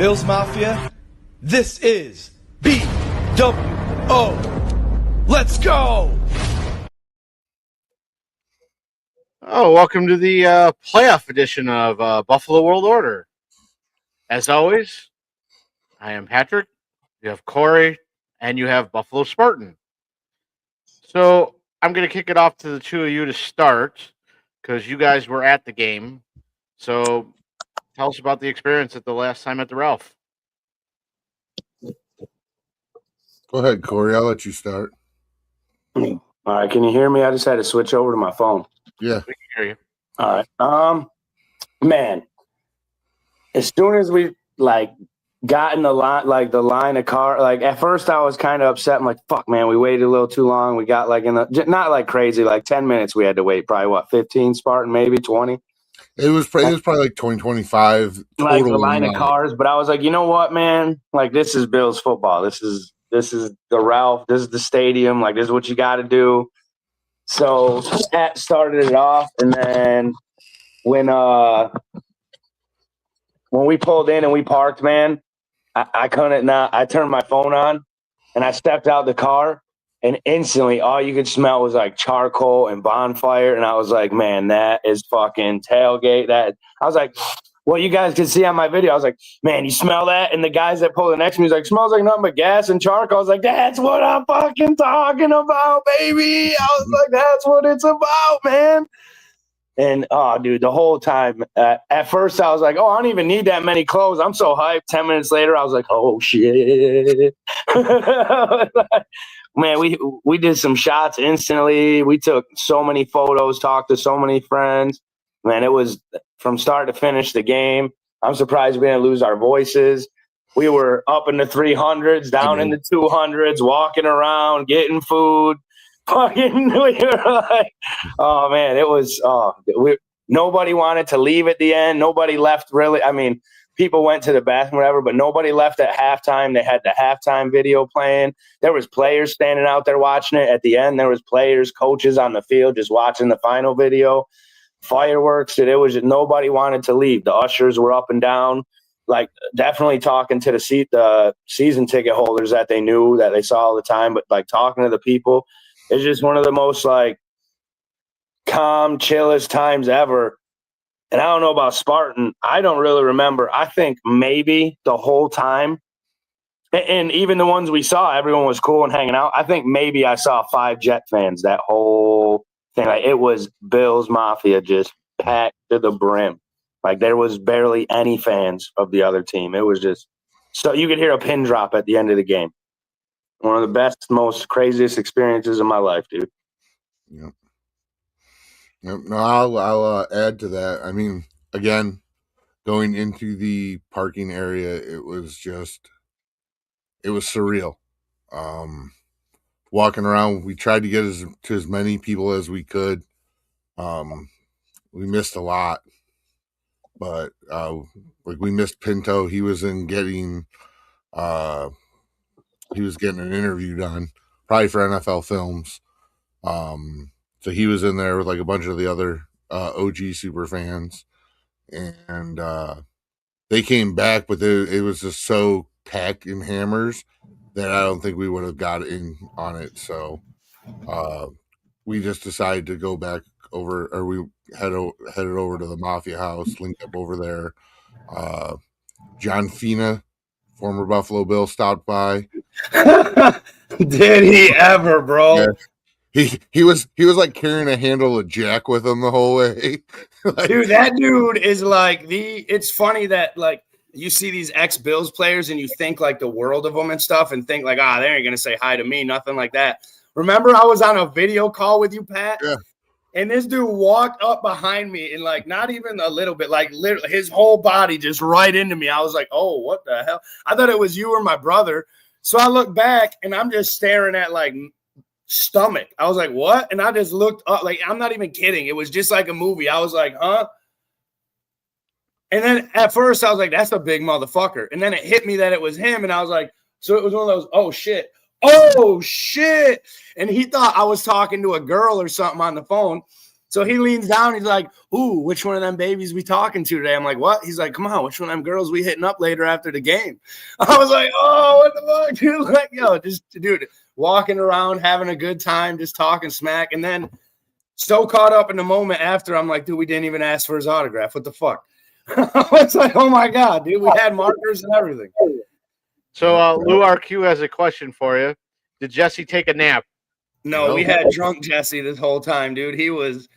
Bills Mafia, this is BWO. Let's go! Oh, welcome to the playoff edition of Buffalo World Order. As always, I am Patrick, you have Corey, and you have Buffalo Spartan. So I'm going to kick it off to the two of you to start because you guys were at the game. So tell us about the experience at the last time at the Ralph. Go ahead, Corey. I'll let you start. All right, can you hear me? I just had to switch over to my phone. Yeah. We can hear you. All right. Man, as soon as we got in the line of car, at first I was kind of upset. I'm like, fuck, man, we waited a little too long. We got not like crazy, 10 minutes we had to wait, probably 15, Spartan, maybe 20. It was probably like 20-25 Like the line of cars, but I was like, you know what, man? This is Bills football. This is the Ralph. This is the stadium. This is what you got to do. So that started it off, and then when we pulled in and we parked, man, I couldn't not. I turned my phone on, and I stepped out the car, and instantly all you could smell was charcoal and bonfire, and I was like, man, that is fucking tailgate. That I was like, well, you guys can see on my video. I was like, man, you smell that? And the guys that pulled the next to me was like, smells like nothing but gas and charcoal. I was like, that's what I'm fucking talking about, baby. I was like, that's what it's about, man. And, oh, dude, the whole time, at first I was like, oh, I don't even need that many clothes. I'm so hyped. 10 minutes later, I was like, oh, shit. Man, we did some shots instantly. We took so many photos, talked to so many friends. Man, it was from start to finish the game. I'm surprised we didn't lose our voices. We were up in the 300s, down in the 200s, walking around, getting food. Fucking, we were like, oh, man, it was nobody wanted to leave at the end. Nobody left, really. I mean, people went to the bathroom, whatever, but nobody left at halftime. They had the halftime video playing. There was players standing out there watching it. At the end, there was players, coaches on the field just watching the final video. Fireworks, and it was just nobody wanted to leave. The ushers were up and down, definitely talking to the season ticket holders that they knew, that they saw all the time, but talking to the people. It's just one of the most calm, chillest times ever. And I don't know about Spartan. I don't really remember. I think maybe the whole time, and even the ones we saw, everyone was cool and hanging out. I think maybe I saw 5 Jet fans that whole thing. It was Bills Mafia just packed to the brim. There was barely any fans of the other team. It was just so you could hear a pin drop at the end of the game. One of the best, most craziest experiences of my life, dude. Yep. No, I'll add to that. I mean, again, going into the parking area, it was surreal. Walking around, we tried to get to as many people as we could. We missed a lot, but we missed Pinto. He was getting an interview done, probably for NFL Films. So he was in there with a bunch of the other OG super fans, and they came back, but it was just so packed in Hammers that I don't think we would have got in on it. So we just decided to go back over, or we headed over to the Mafia House, linked up over there. John Fina, former Buffalo Bill, stopped by. Did he ever, bro? Yeah. He was carrying a handle of Jack with him the whole way. Dude, that dude is it's funny that you see these ex-Bills players and you think the world of them and stuff and think they ain't gonna say hi to me, nothing like that. Remember, I was on a video call with you, Pat? Yeah. And this dude walked up behind me and not even a little bit, literally his whole body just right into me. I was like, oh, what the hell? I thought it was you or my brother. So I look back and I'm just staring at stomach. I was like, what? And I just looked up, I'm not even kidding. It was just like a movie. I was like, huh? And then at first I was like, that's a big motherfucker. And then it hit me that it was him. And I was like, so it was one of those, oh shit. And he thought I was talking to a girl or something on the phone. So he leans down. He's like, "Ooh, which one of them babies we talking to today?" I'm like, "What?" He's like, "Come on, which one of them girls we hitting up later after the game?" I was like, "Oh, what the fuck, dude?" Like, yo, just dude, walking around, having a good time, just talking smack, and then so caught up in the moment after. I'm like, "Dude, we didn't even ask for his autograph. What the fuck?" I was like, "Oh my god, dude, we had markers and everything." So Lou RQ has a question for you. Did Jesse take a nap? No, we had drunk Jesse this whole time, dude. He was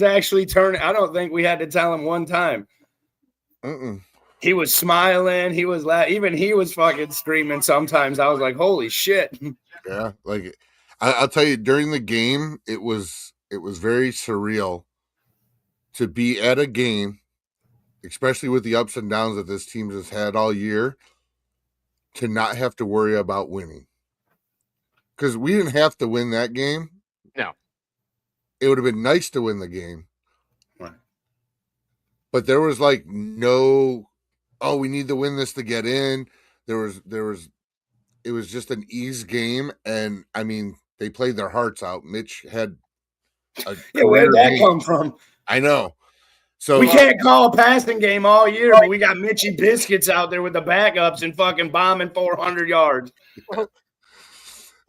actually turning. I don't think we had to tell him one time. He was smiling. He was laughing. Even he was fucking screaming sometimes. I was like, holy shit. Yeah, like I'll tell you, during the game, it was very surreal to be at a game, especially with the ups and downs that this team has had all year, to not have to worry about winning. Because we didn't have to win that game. No. It would have been nice to win the game. Right. But there was like no, oh, we need to win this to get in. It was just an ease game. And I mean, they played their hearts out. Mitch had where did that come from? I know. So we can't call a passing game all year, but we got Mitchy Biscuits out there with the backups and fucking bombing 400 yards.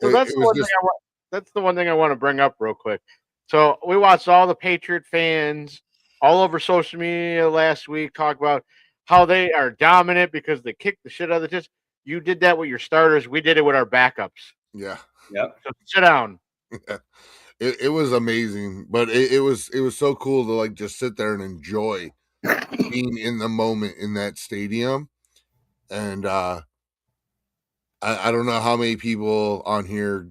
So that's the one thing I want to bring up real quick. So we watched all the Patriot fans all over social media last week talk about how they are dominant because they kicked the shit out of the Jets. You did that with your starters. We did it with our backups. Yeah. Yep. So sit down. Yeah. It was amazing, but it was so cool to like just sit there and enjoy being in the moment in that stadium. And I don't know how many people on here,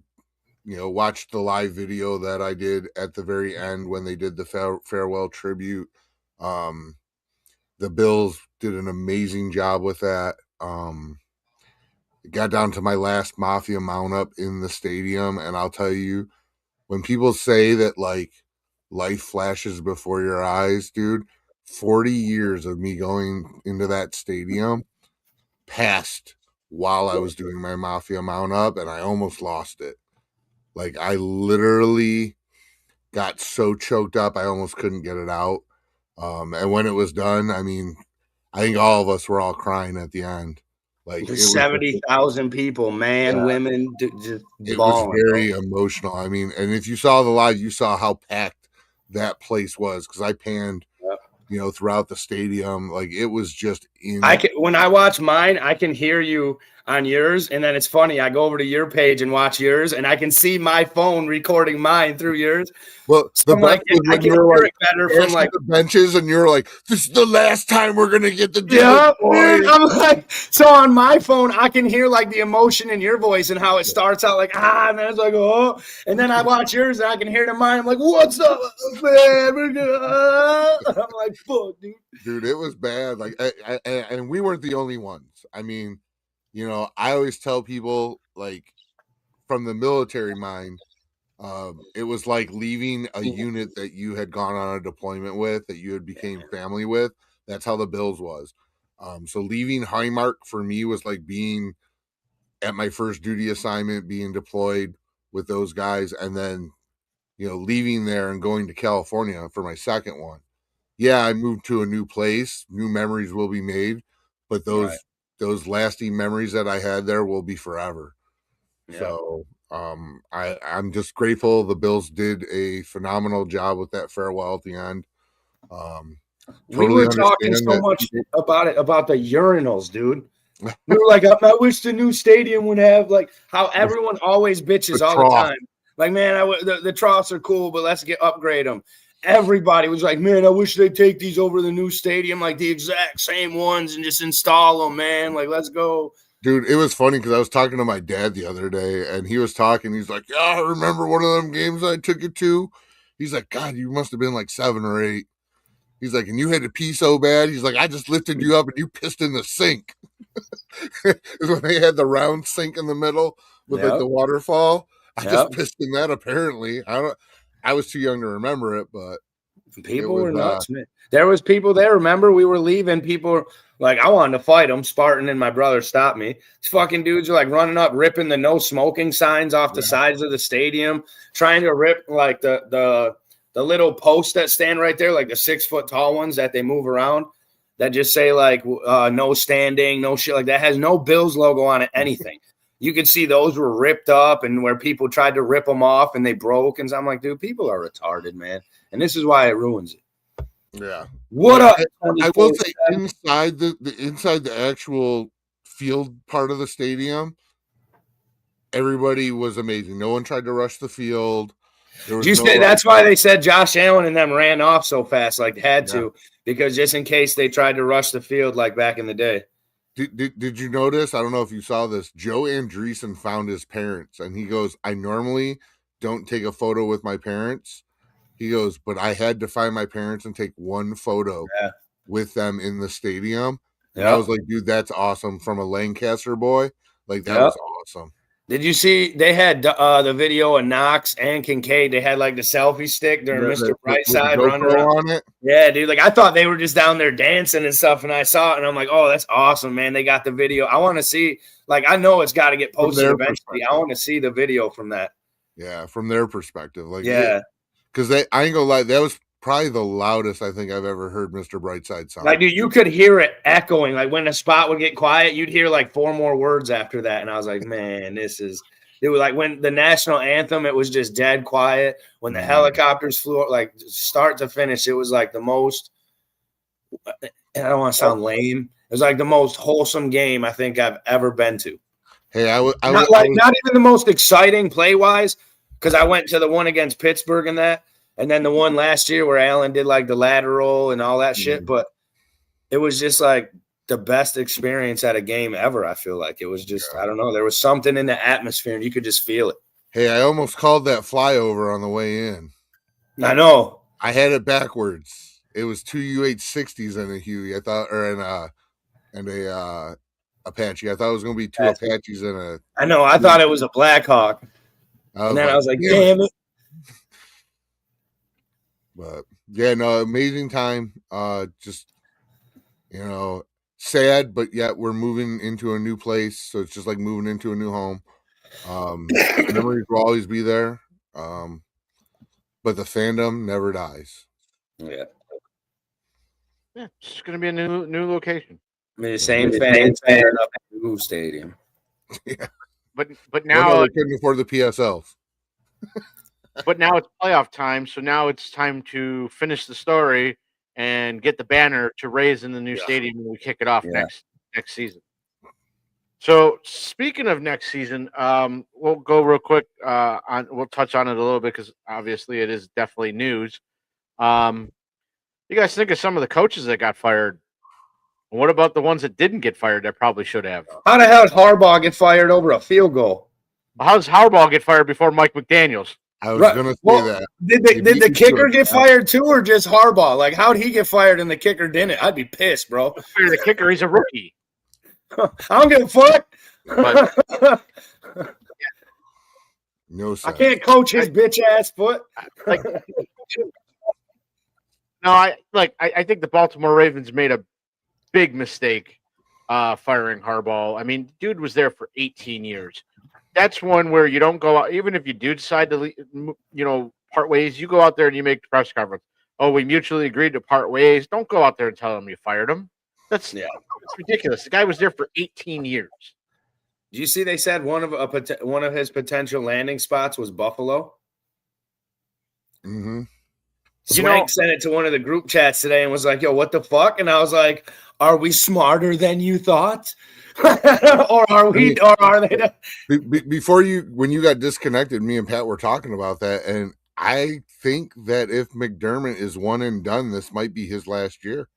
watched the live video that I did at the very end when they did the farewell tribute. The Bills did an amazing job with that. It got down to my last Mafia mount up in the stadium, and I'll tell you, when people say that like life flashes before your eyes, dude, 40 years of me going into that stadium passed while I was doing my Mafia mount up, and I almost lost it. Like, I literally got so choked up, I almost couldn't get it out. And when it was done, I mean, I think all of us were all crying at the end. Like 70,000 people, women, just it balling, was very emotional. I mean, and if you saw the live, you saw how packed that place was because I panned, throughout the stadium. Like, it was just when I watch mine, I can hear you on yours, and then it's funny. I go over to your page and watch yours, and I can see my phone recording mine through yours. Well, so I can hear it better from like the benches, and you're like, "This is the last time we're gonna get the I'm like, so on my phone, I can hear like the emotion in your voice and how it starts out like and then it's like oh, and then I watch yours and I can hear it in mine. I'm like, "What's up, man?" I'm like, "Fuck, dude, it was bad." Like, and we weren't the only ones. I mean, I always tell people, like, from the military mind, it was like leaving a unit that you had gone on a deployment with, that you had became family with. That's how the Bills was. So leaving Highmark for me was like being at my first duty assignment, being deployed with those guys, and then, leaving there and going to California for my second one. Yeah, I moved to a new place. New memories will be made, but those lasting memories that I had there will be forever. Yeah. So I'm just grateful the Bills did a phenomenal job with that farewell at the end. We were talking so much about the urinals, dude. We were like, I wish the new stadium would have like how everyone always bitches all the time. Like, man, the troughs are cool, but let's upgrade them. Everybody was like, man, I wish they'd take these over the new stadium, like the exact same ones, and just install them, man. Like, let's go. Dude, it was funny because I was talking to my dad the other day, and he was talking. He's like, yeah, I remember one of them games I took you to. He's like, God, you must have been like 7 or 8. He's like, and you had to pee so bad. He's like, I just lifted you up and you pissed in the sink. Is when they had the round sink in the middle with like the waterfall. I just pissed in that. Apparently, I was too young to remember it, but people were nuts, man. There was people there. Remember, we were leaving. People were like, I wanted to fight them. Spartan and my brother stopped me. These fucking dudes are like running up, ripping the no smoking signs off the sides of the stadium, trying to rip like the the little posts that stand right there, like the 6 foot tall ones that they move around, that just say like no standing, no shit like that, has no Bills logo on it, anything. You could see those were ripped up and where people tried to rip them off and they broke. And so I'm like, dude, people are retarded, man. And this is why it ruins it. Yeah. What up? I will say inside the actual field part of the stadium, everybody was amazing. No one tried to rush the field. That's why they said Josh Allen and them ran off so fast, like had to, because just in case they tried to rush the field like back in the day. Did you notice? I don't know if you saw this. Joe Andreessen found his parents, and he goes, "I normally don't take a photo with my parents." He goes, "But I had to find my parents and take one photo with them in the stadium." And I was like, "Dude, that's awesome!" From a Lancaster boy, like that was awesome. Did you see they had the video of Knox and Kincaid? They had like the selfie stick during Mr. Brightside running around on it. Yeah, dude. Like I thought they were just down there dancing and stuff, and I saw it, and I'm like, "Oh, that's awesome, man! They got the video. I want to see. Like, I know it's got to get posted eventually. I want to see the video from that." Yeah, from their perspective, like because I ain't gonna lie, that was probably the loudest I think I've ever heard Mr. Brightside sound. Like, dude, you could hear it echoing. Like when the spot would get quiet, you'd hear like 4 more words after that, and I was like, "Man, this is." It was like when the national anthem, it was just dead quiet. When the helicopters flew, like start to finish, it was like the most. And I don't want to sound lame. It was like the most wholesome game I think I've ever been to. Hey, not even the most exciting play wise, because I went to the one against Pittsburgh and that, and then the one last year where Allen did like the lateral and all that shit. But it was just like the best experience at a game ever. I feel like it was just, I don't know. There was something in the atmosphere and you could just feel it. Hey, I almost called that flyover on the way in. I know. I had it backwards. It was 2 UH-60s and a Huey. I thought, or and a Apache. I thought it was going to be 2 Apaches and a. I know. I thought it was a Blackhawk. And then I was like, damn it. But yeah, no, amazing time. Just, sad, but yet we're moving into a new place, so it's just like moving into a new home. Memories will always be there, but the fandom never dies. Yeah, it's gonna be a new location. I mean, the same fans fired up at the Blue Stadium. Yeah, but now they couldn't afford the PSLs. But now it's playoff time, so now it's time to finish the story and get the banner to raise in the new stadium when we kick it off next season. So speaking of next season, we'll go real quick we'll touch on it a little bit because obviously it is definitely news. You guys think of some of the coaches that got fired? What about the ones that didn't get fired that probably should have? How the hell did Harbaugh get fired over a field goal? How does Harbaugh get fired before Mike McDaniels? I was going to say that. Did the kicker get fired too, or just Harbaugh? Like, how'd he get fired and the kicker didn't? I'd be pissed, bro. Fire the kicker. He's a rookie. I don't give a fuck. But, no sense. I can't coach his bitch ass foot. I think the Baltimore Ravens made a big mistake firing Harbaugh. I mean, dude was there for 18 years. That's one where you don't go out, even if you do decide to, part ways, you go out there and you make the press conference. Oh, we mutually agreed to part ways. Don't go out there and tell them you fired him. That's ridiculous. The guy was there for 18 years. Do you see they said one of his potential landing spots was Buffalo? Mm-hmm. Swank sent it to one of the group chats today and was like, yo, what the fuck? And I was like, are we smarter than you thought? or are they? When you got disconnected, me and Pat were talking about that, and I think that if McDermott is one and done, this might be his last year.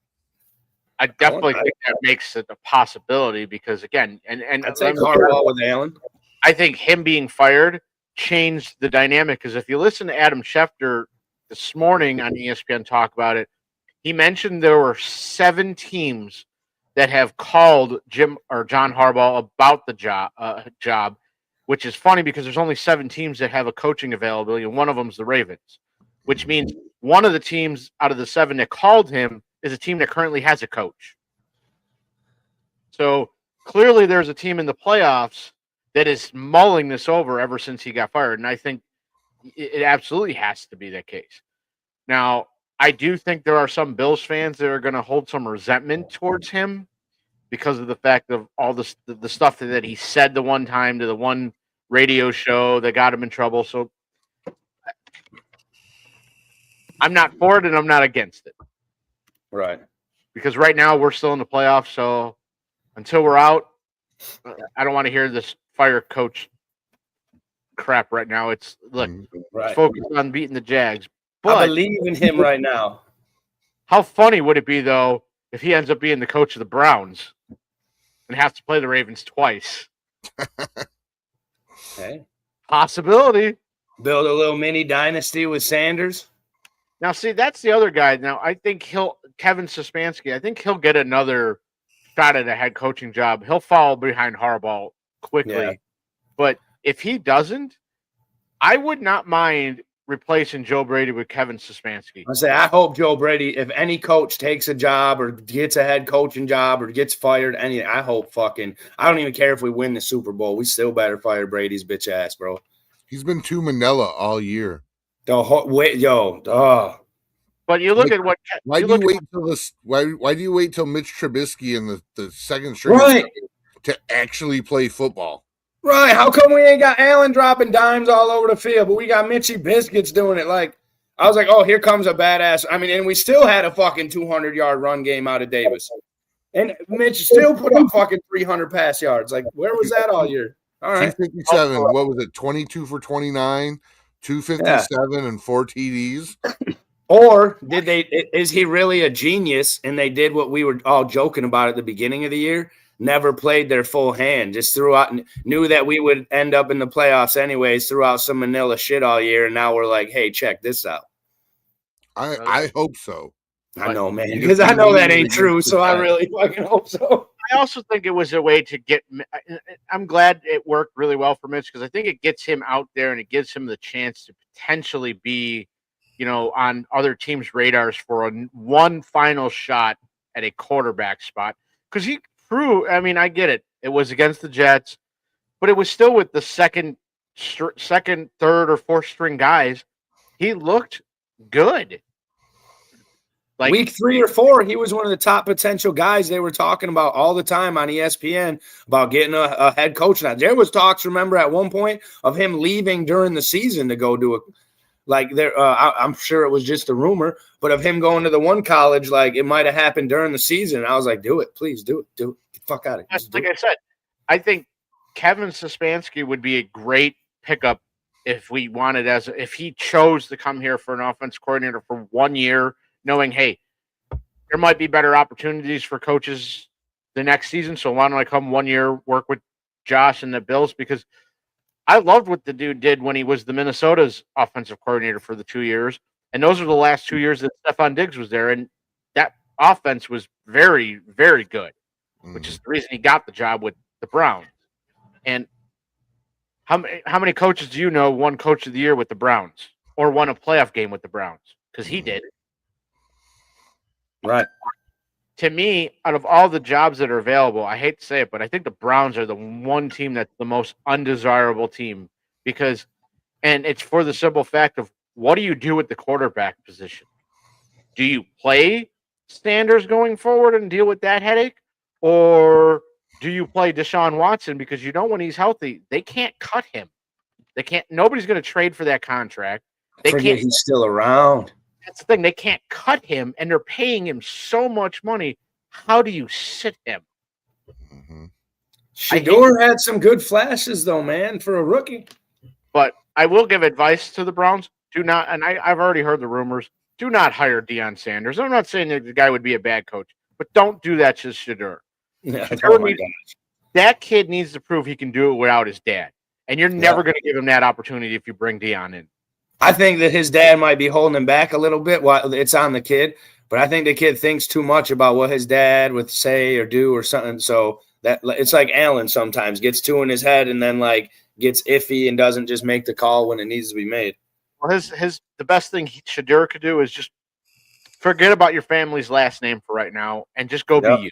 I definitely think that makes it a possibility because, again, and I'd say Harbaugh with Allen. I think him being fired changed the dynamic because if you listen to Adam Schefter this morning on ESPN talk about it, he mentioned there were 7 teams that have called Jim or John Harbaugh about the job, which is funny because there's only 7 teams that have a coaching availability, and one of them is the Ravens, which means one of the teams out of the 7 that called him is a team that currently has a coach. So clearly there's a team in the playoffs that is mulling this over ever since he got fired, and I think it absolutely has to be that case. Now, I do think there are some Bills fans that are going to hold some resentment towards him because of the fact of all the stuff that he said the one time to the one radio show that got him in trouble. So I'm not for it and I'm not against it. Right. Because right now we're still in the playoffs. So until we're out, I don't want to hear this fire coach crap right now. It's look, Right. focus on beating the Jags. But I believe in him right now. how funny would it be, though, if he ends up being the coach of the Browns and has to play the Ravens twice? Hey. Possibility. Build a little mini dynasty with Sanders. Now, see, that's the other guy. Now, I think Kevin Stefanski, I think he'll get another shot at a head coaching job. He'll fall behind Harbaugh quickly. Yeah. But if he doesn't, I would not mind replacing Joe Brady with Kevin Stefanski. I hope Joe Brady, if any coach takes a job or gets a head coaching job or gets fired, I don't even care if we win the Super Bowl. We still better fire Brady's bitch ass, bro. He's been too Manila all year. But you look at what. Why do you wait till Mitch Trubisky in the second string Right. to actually play football? Right. How come we ain't got Allen dropping dimes all over the field, but we got Mitchy Biscuits doing it? Like, I was like, oh, here comes a badass. I mean, and we still had a fucking 200-yard run game out of Davis. And Mitch still put up fucking 300 pass yards. Like, where was that all year? All right. 257. What was it? 22 for 29, 257, and 4 TDs. Or is he really a genius and they did what we were all joking about at the beginning of the year? Never played their full hand, just threw out, knew that we would end up in the playoffs anyways, threw out some Manila shit all year, and now we're like, hey, check this out. I hope so. I know, man, because I know that ain't true, so I really fucking hope so. I also think it was a way to get – I'm glad it worked really well for Mitch because I think it gets him out there and it gives him the chance to potentially be, on other teams' radars for one final shot at a quarterback spot. Because he proved – I mean, I get it. It was against the Jets, but it was still with the second, third, or fourth string guys. He looked good. Like, week 3 or 4, he was one of the top potential guys they were talking about all the time on ESPN about getting a head coach. Now, there was talks, remember, at one point of him leaving during the season to go do I'm sure it was just a rumor, but of him going to the one college, like it might have happened during the season. And I was like, do it, please do it. Get the fuck out of here. Like I said, I think Kevin Stefanski would be a great pickup if we wanted if he chose to come here for an offense coordinator for 1 year, knowing, hey, there might be better opportunities for coaches the next season. So why don't I come 1 year, work with Josh and the Bills? Because I loved what the dude did when he was the Minnesota's offensive coordinator for the 2 years. And those are the last 2 years that Stephon Diggs was there. And that offense was very, very good, which is the reason he got the job with the Browns. And how many coaches do you know won Coach of the Year with the Browns or won a playoff game with the Browns? Because he did. Right. To me, out of all the jobs that are available, I hate to say it, but I think the Browns are the one team that's the most undesirable team and it's for the simple fact of what do you do with the quarterback position? Do you play Sanders going forward and deal with that headache? Or do you play Deshaun Watson? Because when he's healthy, they can't cut him. Nobody's going to trade for that contract. He's still around. That's the thing. They can't cut him, and they're paying him so much money. How do you sit him? Mm-hmm. Shedeur had some good flashes, though, man, for a rookie. But I will give advice to the Browns. Do not, and I've already heard the rumors, do not hire Deion Sanders. I'm not saying that the guy would be a bad coach, but don't do that to Shedeur. Yeah, that kid needs to prove he can do it without his dad. And you're never going to give him that opportunity if you bring Deion in. I think that his dad might be holding him back a little bit while it's on the kid, but I think the kid thinks too much about what his dad would say or do or something. So that it's like Allen sometimes gets too in his head and then like gets iffy and doesn't just make the call when it needs to be made. Well, the best thing Shedeur could do is just forget about your family's last name for right now and just go be you.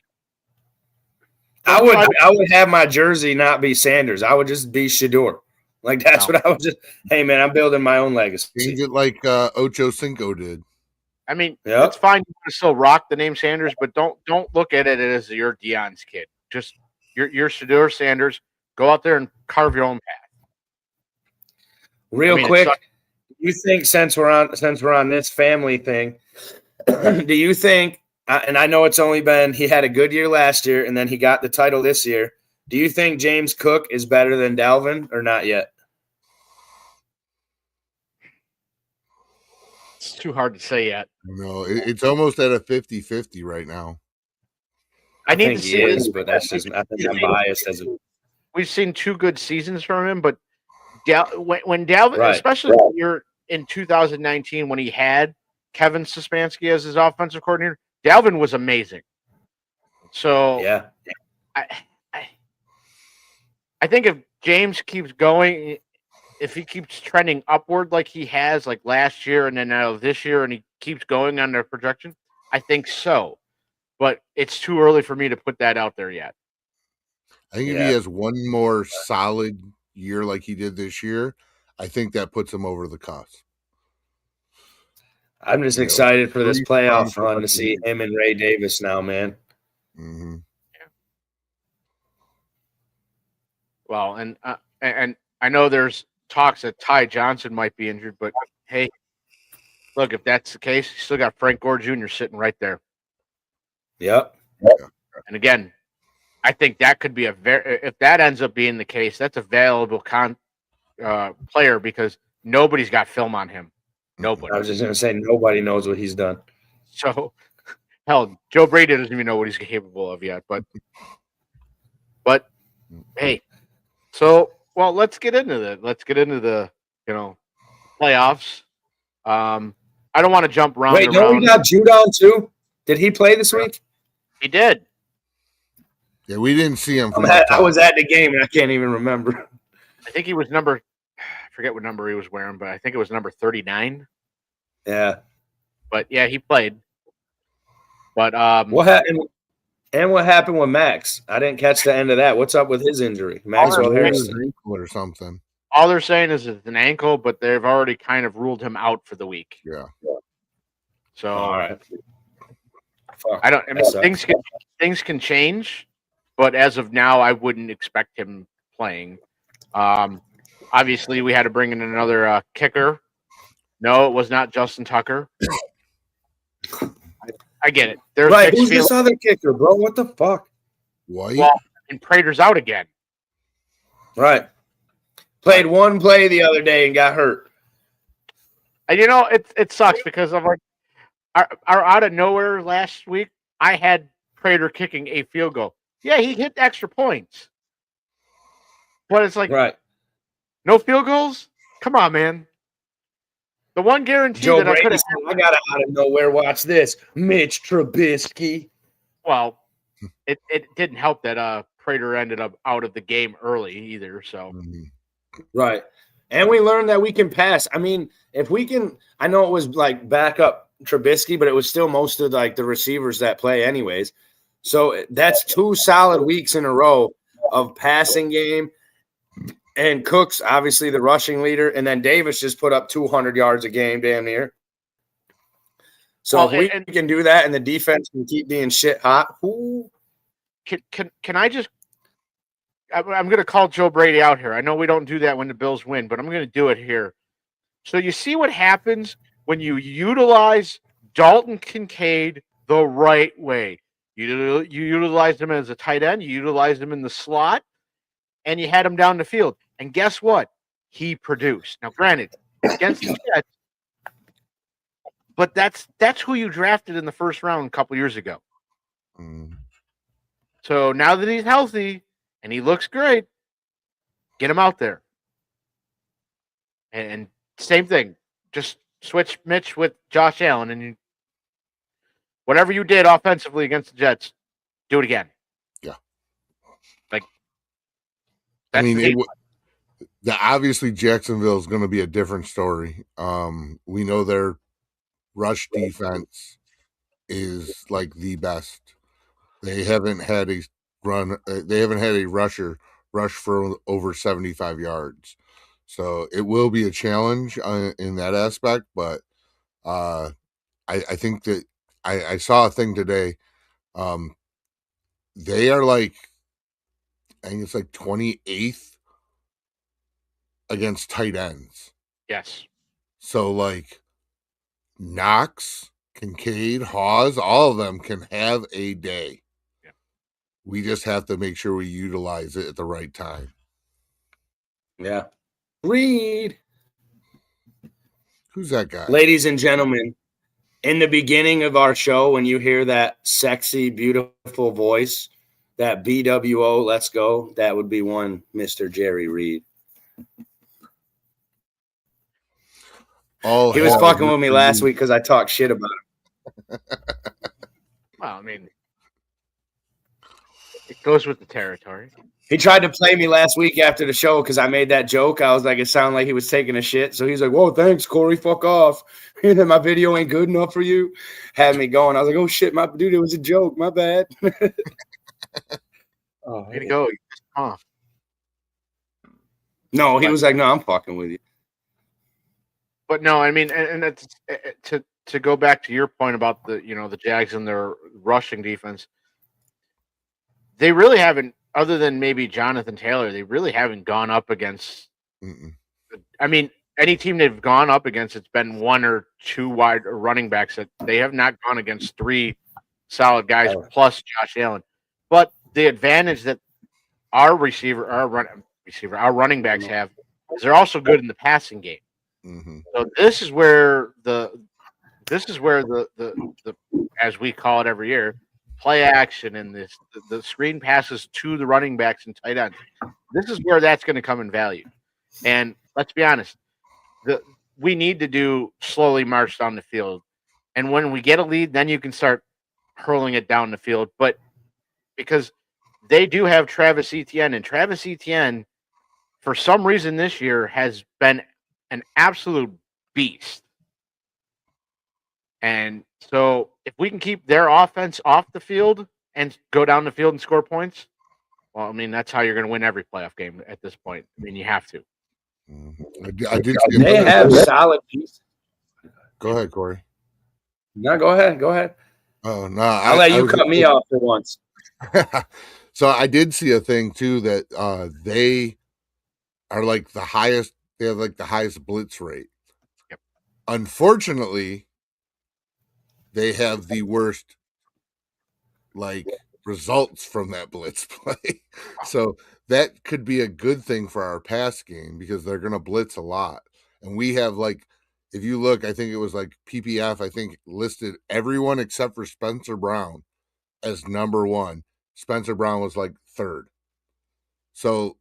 I would have my jersey not be Sanders. I would just be Shedeur. Like, that's what I was just – hey, man, I'm building my own legacy. Change it like Ocho Cinco did. I mean, Yep. it's fine. You can still rock the name Sanders, but don't look at it as you're Deion's kid. Just you're Shedeur Sanders. Go out there and carve your own path. Real I mean, it quick, sucks. you think since we're on this family thing, do you think? And I know it's only been he had a good year last year, and then he got the title this year. Do you think James Cook is better than Dalvin or not yet? It's too hard to say yet. No, it's almost at a 50-50 right now. I need think to he see is, but that's just I think I'm biased as a We've seen 2 good seasons from him, but when Dalvin, Right. especially when you're in 2019 when he had Kevin Stefanski as his offensive coordinator, Dalvin was amazing. So yeah. I think if James keeps going, if he keeps trending upward like he has, like last year and then now this year, and he keeps going on their projection, I think so. But it's too early for me to put that out there yet. I think if Yeah. he has one more solid year like he did this year, I think that puts him over the cusp. I'm just You know, excited for this 3 playoff strong run to see him and Ray Davis now, man. Mm-hmm. Well, and I know there's talks that Ty Johnson might be injured, but hey, look, if that's the case, you still got Frank Gore Jr. sitting right there. Yep. And again, I think that could be if that ends up being the case, that's a valuable player because nobody's got film on him. Nobody. I was just going to say nobody knows what he's done. So, hell, Joe Brady doesn't even know what he's capable of yet. But hey, so let's get into that. Let's get into the playoffs. I don't want to jump around. Wait, no, we got Judon too. Did he play this week? He did. Yeah, we didn't see him. I was at the game and I can't even remember. I think he was I forget what number he was wearing, but I think it was number 39. Yeah. But yeah, he played. But what happened? And what happened with Max? I didn't catch the end of that. What's up with his injury? Maxwell Harrison or something. All they're saying is it's an ankle, but they've already kind of ruled him out for the week. Yeah. So all right. I mean, things can change, but as of now, I wouldn't expect him playing. Obviously, we had to bring in another kicker. No, it was not Justin Tucker. I get it. There's right. Who's this other kicker, bro? What the fuck? White? Well, and Prater's out again. Right. Played one play the other day and got hurt. And it sucks because I'm like, our out of nowhere last week, I had Prater kicking a field goal. Yeah, he hit extra points. But it's like, right. No field goals? Come on, man. The one guarantee Joe that Brady I could have. I got out of nowhere. Watch this. Mitch Trubisky. Well, it didn't help that Prater ended up out of the game early either. So right. And we learned that we can pass. I mean, if we can, I know it was like backup Trubisky, but it was still most of like the receivers that play anyways. So that's 2 solid weeks in a row of passing game. And Cook's obviously the rushing leader, and then Davis just put up 200 yards a game, damn near. So if we can do that, and the defense can keep being shit hot, can I just? I'm going to call Joe Brady out here. I know we don't do that when the Bills win, but I'm going to do it here. So you see what happens when you utilize Dalton Kincaid the right way. You utilize him as a tight end. You utilize him in the slot. And you had him down the field. And guess what? He produced. Now, granted, against the Jets, but that's who you drafted in the first round a couple years ago. So now that he's healthy and he looks great, get him out there. And same thing. Just switch Mitch with Josh Allen. And whatever you did offensively against the Jets, do it again. I mean, obviously Jacksonville is going to be a different story. We know their rush defense is like the best. They haven't had a rusher rush for over 75 yards. So it will be a challenge in that aspect, but I I think that I saw a thing today. They are like, I think it's like 28th against tight ends. Yes. So like Knox, Kincaid, Hawes, all of them can have a day. Yeah. We just have to make sure we utilize it at the right time. Yeah. Reed. Who's that guy? Ladies and gentlemen, in the beginning of our show, when you hear that sexy, beautiful voice, that BWO, let's go, that would be one Mr. Jerry Reed. Oh, he was fucking with me last week because I talked shit about him. Well, I mean, it goes with the territory. He tried to play me last week after the show because I made that joke. I was like, it sounded like he was taking a shit. So he's like, whoa, thanks, Corey. Fuck off. My video ain't good enough for you. Had me going. I was like, oh, shit, my dude, it was a joke. My bad. Oh, way to go. Huh. No, he was like, no, I'm fucking with you. But no, I mean, and it's, to go back to your point about the Jags and their rushing defense, they really haven't, other than maybe Jonathan Taylor, they really haven't gone up against. I mean, any team they've gone up against, it's been one or two wide running backs. That they have not gone against three solid guys plus Josh Allen. But the advantage that our running backs have is they're also good in the passing game. Mm-hmm. So this is where the as we call it every year, play action and the screen passes to the running backs and tight ends. This is where that's going to come in value. And let's be honest, we need to do slowly march down the field. And when we get a lead, then you can start hurling it down the field. But because they do have Travis Etienne, and Travis Etienne, for some reason this year, has been an absolute beast. And so if we can keep their offense off the field and go down the field and score points, well, I mean, that's how you're going to win every playoff game at this point. I mean, you have to. I did. They have solid pieces. Go ahead, Corey. No, go ahead. Oh, no. I'll let you cut me off for once. So I did see a thing, too, that they are like the highest. They have like the highest blitz rate. Yep. Unfortunately, they have the worst results from that blitz play. So that could be a good thing for our pass game because they're going to blitz a lot. And we have if you look, I think it was PPF, I think listed everyone except for Spencer Brown as number one. Spencer Brown was third. So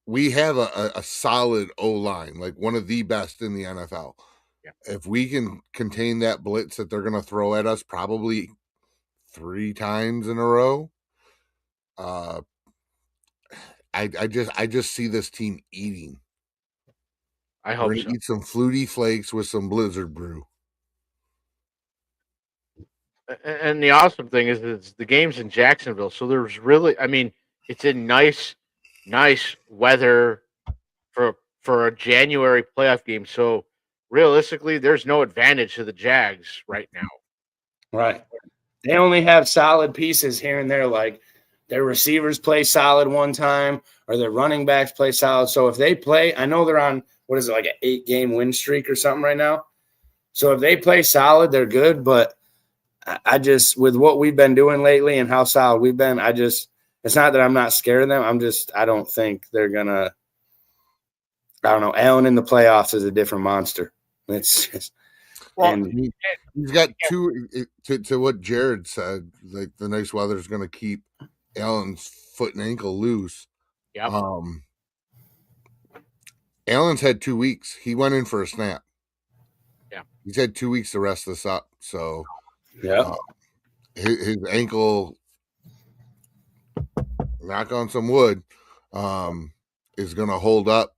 we have a solid O-line, one of the best in the NFL. Yeah. If we can contain that blitz that they're going to throw at us probably 3 times in a row, I just see this team eating. I hope We're gonna eat some Flutie Flakes with some Blizzard Brew. And the awesome thing is the game's in Jacksonville, so there's really, I mean, it's in nice weather for a January playoff game. So realistically, there's no advantage to the Jags right now. Right. They only have solid pieces here and there. Their receivers play solid one time, or their running backs play solid. So if they play, I know they're on, what is it, an 8-game win streak or something right now. So if they play solid, they're good. But I just, with what we've been doing lately and how solid we've been, it's not that I'm not scared of them. I don't think they're going to, I don't know. Allen in the playoffs is a different monster. It's just, he's got two, to what Jared said, the nice weather is going to keep Allen's foot and ankle loose. Yep. Allen's had 2 weeks. He went in for a snap. Yeah. He's had 2 weeks to rest this up. So yeah, his ankle, knock on some wood, is going to hold up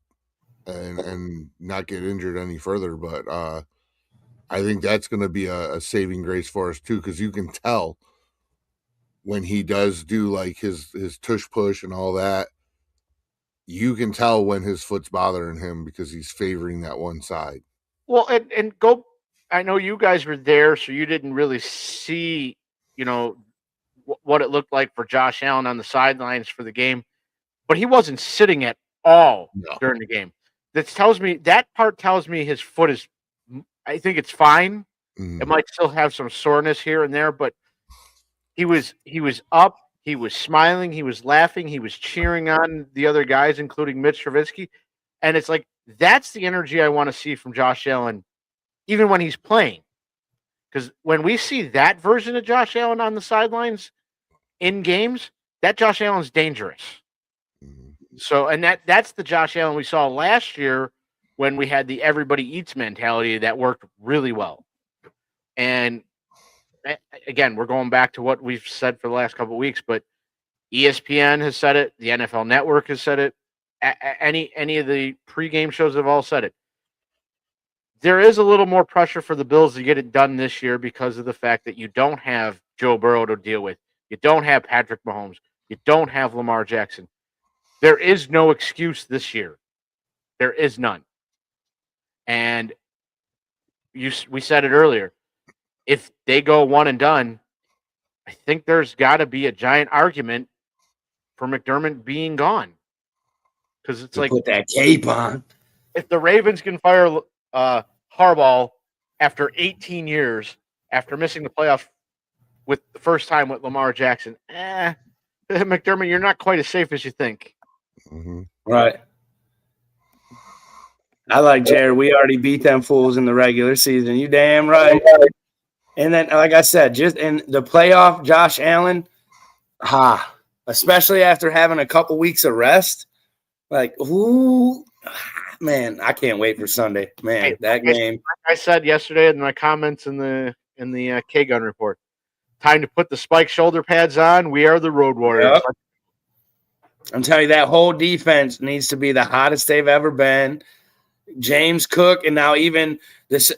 and not get injured any further. But I think that's going to be a saving grace for us too, because you can tell when he does do his tush push and all that, you can tell when his foot's bothering him because he's favoring that one side. Well, and go I know you guys were there, so you didn't really see, what it looked like for Josh Allen on the sidelines for the game, but he wasn't sitting at all No. during the game. That part tells me his foot is. I think it's fine. It might still have some soreness here and there, but he was up. He was smiling. He was laughing. He was cheering on the other guys, including Mitch Trubisky. And it's like, that's the energy I want to see from Josh Allen, even when he's playing. Because when we see that version of Josh Allen on the sidelines in games, that Josh Allen's dangerous. So, and that's the Josh Allen we saw last year when we had the everybody eats mentality that worked really well. And again, we're going back to what we've said for the last couple of weeks, but ESPN has said it. The NFL Network has said it. Any of the pregame shows have all said it. There is a little more pressure for the Bills to get it done this year because of the fact that you don't have Joe Burrow to deal with. You don't have Patrick Mahomes. You don't have Lamar Jackson. There is no excuse this year. There is none. And we said it earlier. If they go one and done, I think there's got to be a giant argument for McDermott being gone. Because it's like, put that cape on. If the Ravens can fire Harbaugh after 18 years, after missing the playoff with the first time with Lamar Jackson, McDermott, you're not quite as safe as you think. Mm-hmm. Right. I like Jared. We already beat them fools in the regular season. You damn right. And then, like I said, just in the playoff, Josh Allen, especially after having a couple weeks of rest, man, I can't wait for Sunday. Man, that game. Like I said yesterday in my comments in the K-Gun report, time to put the spike shoulder pads on. We are the Road Warriors. Yep. I'm telling you, that whole defense needs to be the hottest they've ever been. James Cook, and now even this.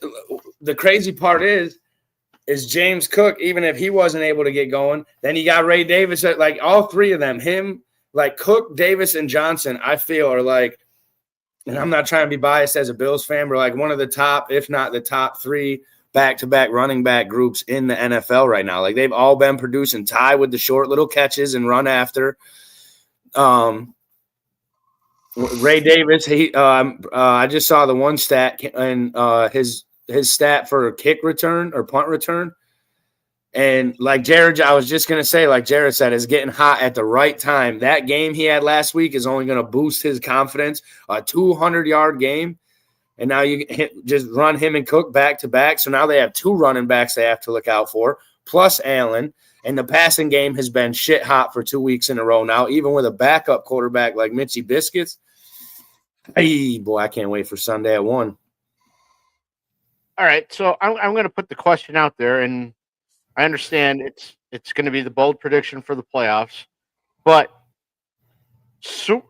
The crazy part is James Cook, even if he wasn't able to get going, then you got Ray Davis. Like all three of them, him, like Cook, Davis, and Johnson, I feel are like, and I'm not trying to be biased as a Bills fan, but like one of the top, if not the top three back-to-back running back groups in the NFL right now. Like they've all been producing. Ty with the short little catches and run after. Ray Davis, I just saw the one stat and his stat for kick return or punt return. And like Jared, I was just going to say, like Jared said, is getting hot at the right time. That game he had last week is only going to boost his confidence. A 200-yard game. And now you just run him and Cook back to back. So now they have two running backs they have to look out for, plus Allen. And the passing game has been shit hot for 2 weeks in a row now, even with a backup quarterback like Mitchie Biscuits. Hey, boy, I can't wait for Sunday at 1. All right, so I'm going to put the question out there, and I understand it's going to be the bold prediction for the playoffs, but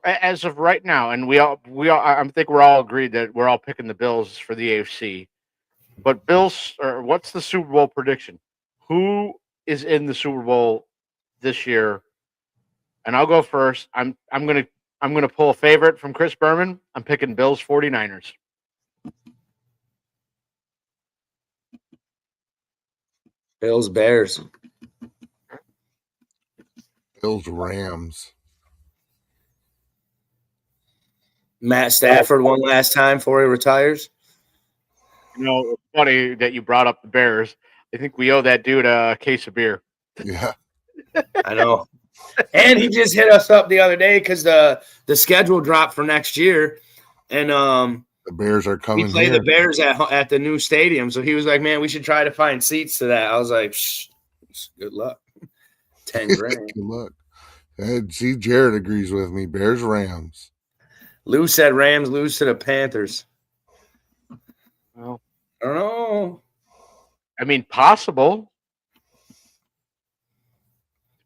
as of right now, and we all I think we're all agreed that we're all picking the Bills for the AFC. But Bills, or what's the Super Bowl prediction? Who is in the Super Bowl this year? And I'll go first. I'm gonna pull a favorite from Chris Berman. I'm picking Bills 49ers. Bills Bears. Bills Rams. Matt Stafford one last time before he retires. You know, it's funny that you brought up the Bears. I think we owe that dude a case of beer. Yeah. I know. And he just hit us up the other day because the schedule dropped for next year. And the Bears are coming. We play the Bears at the new stadium. So he was like, man, we should try to find seats to that. I was like, good luck. 10 grand. Good luck. See, Jared agrees with me. Bears, Rams. Lou said Rams lose to the Panthers. Well, I don't know. I mean, possible.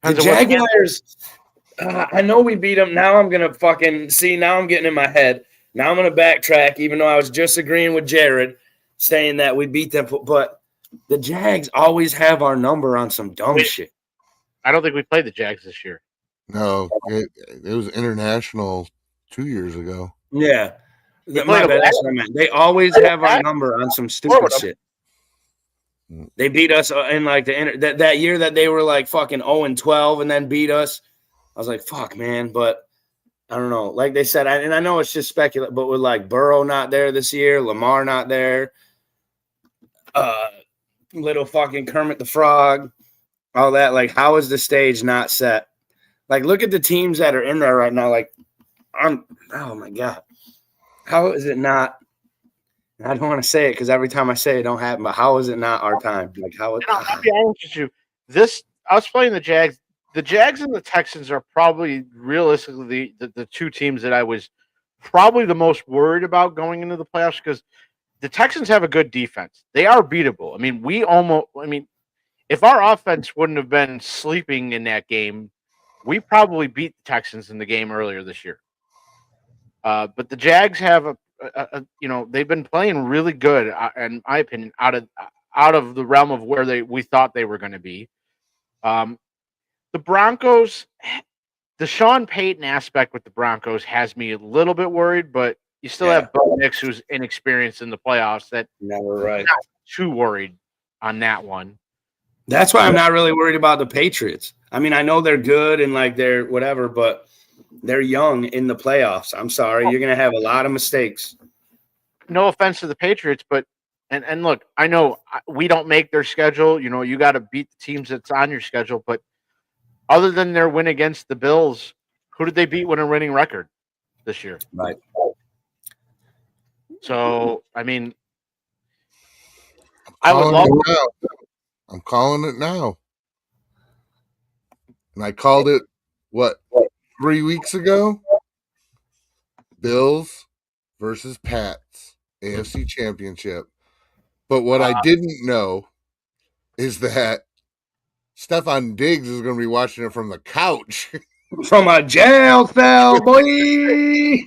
The Jaguars, I know we beat them. Now I'm going to fucking see. Now I'm getting in my head. Now I'm going to backtrack, even though I was just agreeing with Jared, saying that we beat them. But the Jags always have our number on some dumb shit. I don't think we played the Jags this year. No, it was international 2 years ago. Yeah. My bad, that's what I meant. They always have our number on some stupid shit. They beat us in like that year that they were like fucking 0-12 and then beat us. I was like, fuck, man. But I don't know. Like they said, and I know it's just speculative, but with like Burrow not there this year, Lamar not there, little fucking Kermit the Frog, all that. Like, how is the stage not set? Like, look at the teams that are in there right now. Like, oh my God. How is it not? I don't want to say it because every time I say it, don't happen. But how is it not our time? Like, how? I'll be honest with you. Us playing the Jags. The Jags and the Texans are probably realistically the two teams that I was probably the most worried about going into the playoffs because the Texans have a good defense. They are beatable. I mean, if our offense wouldn't have been sleeping in that game, we probably beat the Texans in the game earlier this year. But the Jags have they've been playing really good, in my opinion, out of the realm of where we thought they were going to be. The Broncos, the Sean Payton aspect with the Broncos has me a little bit worried, but you still have Bo Nix, who's inexperienced in the playoffs. That never right. I'm not too worried on that one. That's why I'm not really worried about the Patriots. I mean, I know they're good and like they're whatever, but they're young in the playoffs. I'm sorry, you're going to have a lot of mistakes. No offense to the Patriots, but and look, I know we don't make their schedule. You know, you got to beat the teams that's on your schedule, but other than their win against the Bills, who did they beat with a winning record this year? Right. So, I mean, I'm calling it now. And I called it, 3 weeks ago? Bills versus Pats, AFC Championship. But what I didn't know is that Stefon Diggs is going to be watching it from the couch. From a jail cell, boy. He's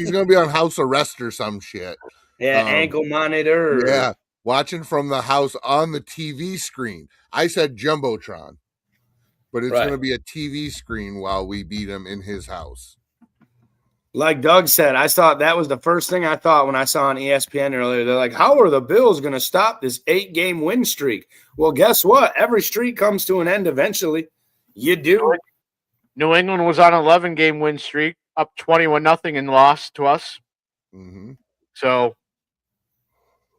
going to be on house arrest or some shit. Yeah, ankle monitor. Yeah, watching from the house on the TV screen. I said Jumbotron, but it's going to be a TV screen while we beat him in his house. Like Doug said, I thought that was the first thing I thought when I saw on ESPN earlier. They're like, how are the Bills going to stop this 8-game win streak? Well, guess what? Every streak comes to an end eventually. You do. New England was on an 11-game win streak, up 21-0 and lost to us. Mm-hmm. So,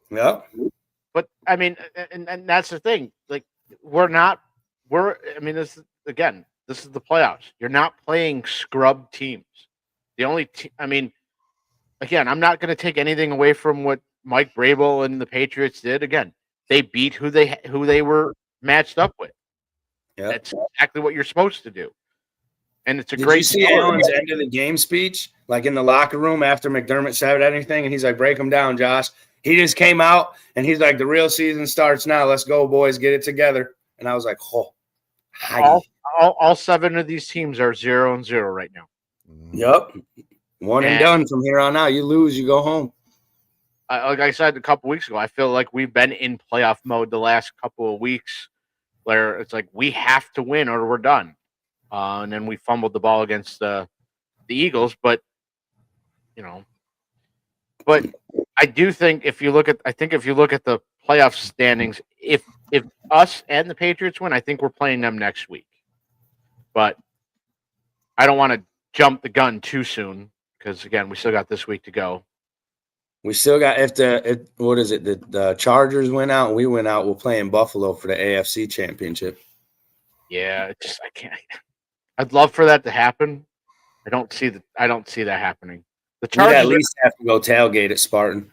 yeah. But I mean, and that's the thing. Like, this is the playoffs. You're not playing scrub teams. The only again, I'm not going to take anything away from what Mike Vrabel and the Patriots did. Again, they beat who they were matched up with. Yep. That's exactly what you're supposed to do. And it's a Did great. You see Allen's end of the game speech, like in the locker room after McDermott said anything, and he's like, "Break them down, Josh." He just came out and he's like, "The real season starts now. Let's go, boys, get it together." And I was like, "Oh, hi." All 7 of these teams are 0-0 right now. Yep, one and done from here on out. You lose, you go home. Like I said a couple weeks ago, I feel like we've been in playoff mode the last couple of weeks, where it's like we have to win or we're done. And then we fumbled the ball against the Eagles, but I do think if you look at the playoff standings, if us and the Patriots win, I think we're playing them next week. But I don't want to jump the gun too soon because again, we still got this week to go. We still got the Chargers went out and we went out. We'll play in Buffalo for the AFC Championship. Yeah, I can't. I'd love for that to happen. I don't see that happening. The Chargers at least have to go tailgate at Spartan.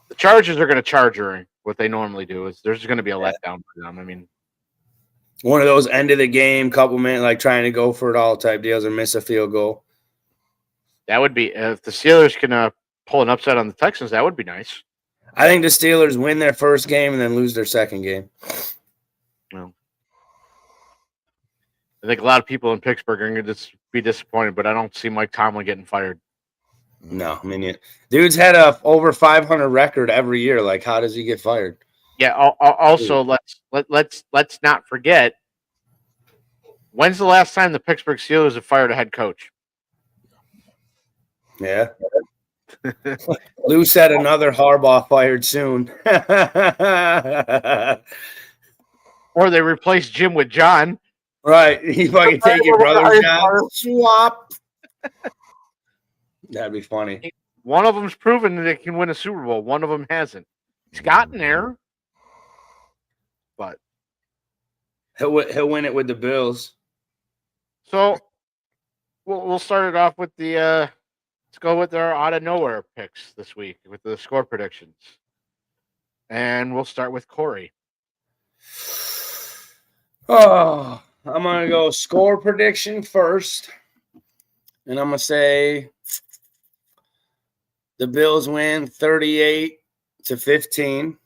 The Chargers are going to charge her. What they normally do is there's going to be a letdown for them. I mean, one of those end of the game, couple minutes, like trying to go for it all type deals or miss a field goal. That would be if the Steelers can pull an upset on the Texans. That would be nice. I think the Steelers win their first game and then lose their second game. Well, I think a lot of people in Pittsburgh are going to be disappointed, but I don't see Mike Tomlin getting fired. No, I mean, dude's had a over 500 record every year. Like, how does he get fired? Yeah. Also, let's not forget. When's the last time the Pittsburgh Steelers have fired a head coach? Yeah. Lou said another Harbaugh fired soon. Or they replace Jim with John. Right. He fucking take your brother's job. Swap. That'd be funny. One of them's proven that they can win a Super Bowl. One of them hasn't. He's gotten there, but He'll win it with the Bills. so we'll start it off with the let's go with our out of nowhere picks this week with the score predictions, and we'll start with Corey. Oh, I'm gonna go score prediction first, and I'm gonna say the Bills win 38-15.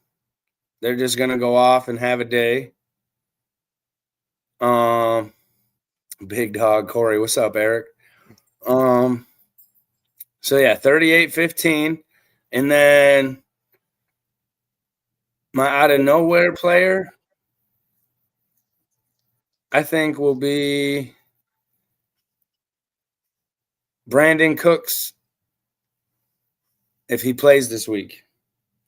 They're just gonna go off and have a day. Big dog Corey, what's up, Eric? So yeah, 38-15, and then my out of nowhere player, I think, will be Brandon Cooks if he plays this week.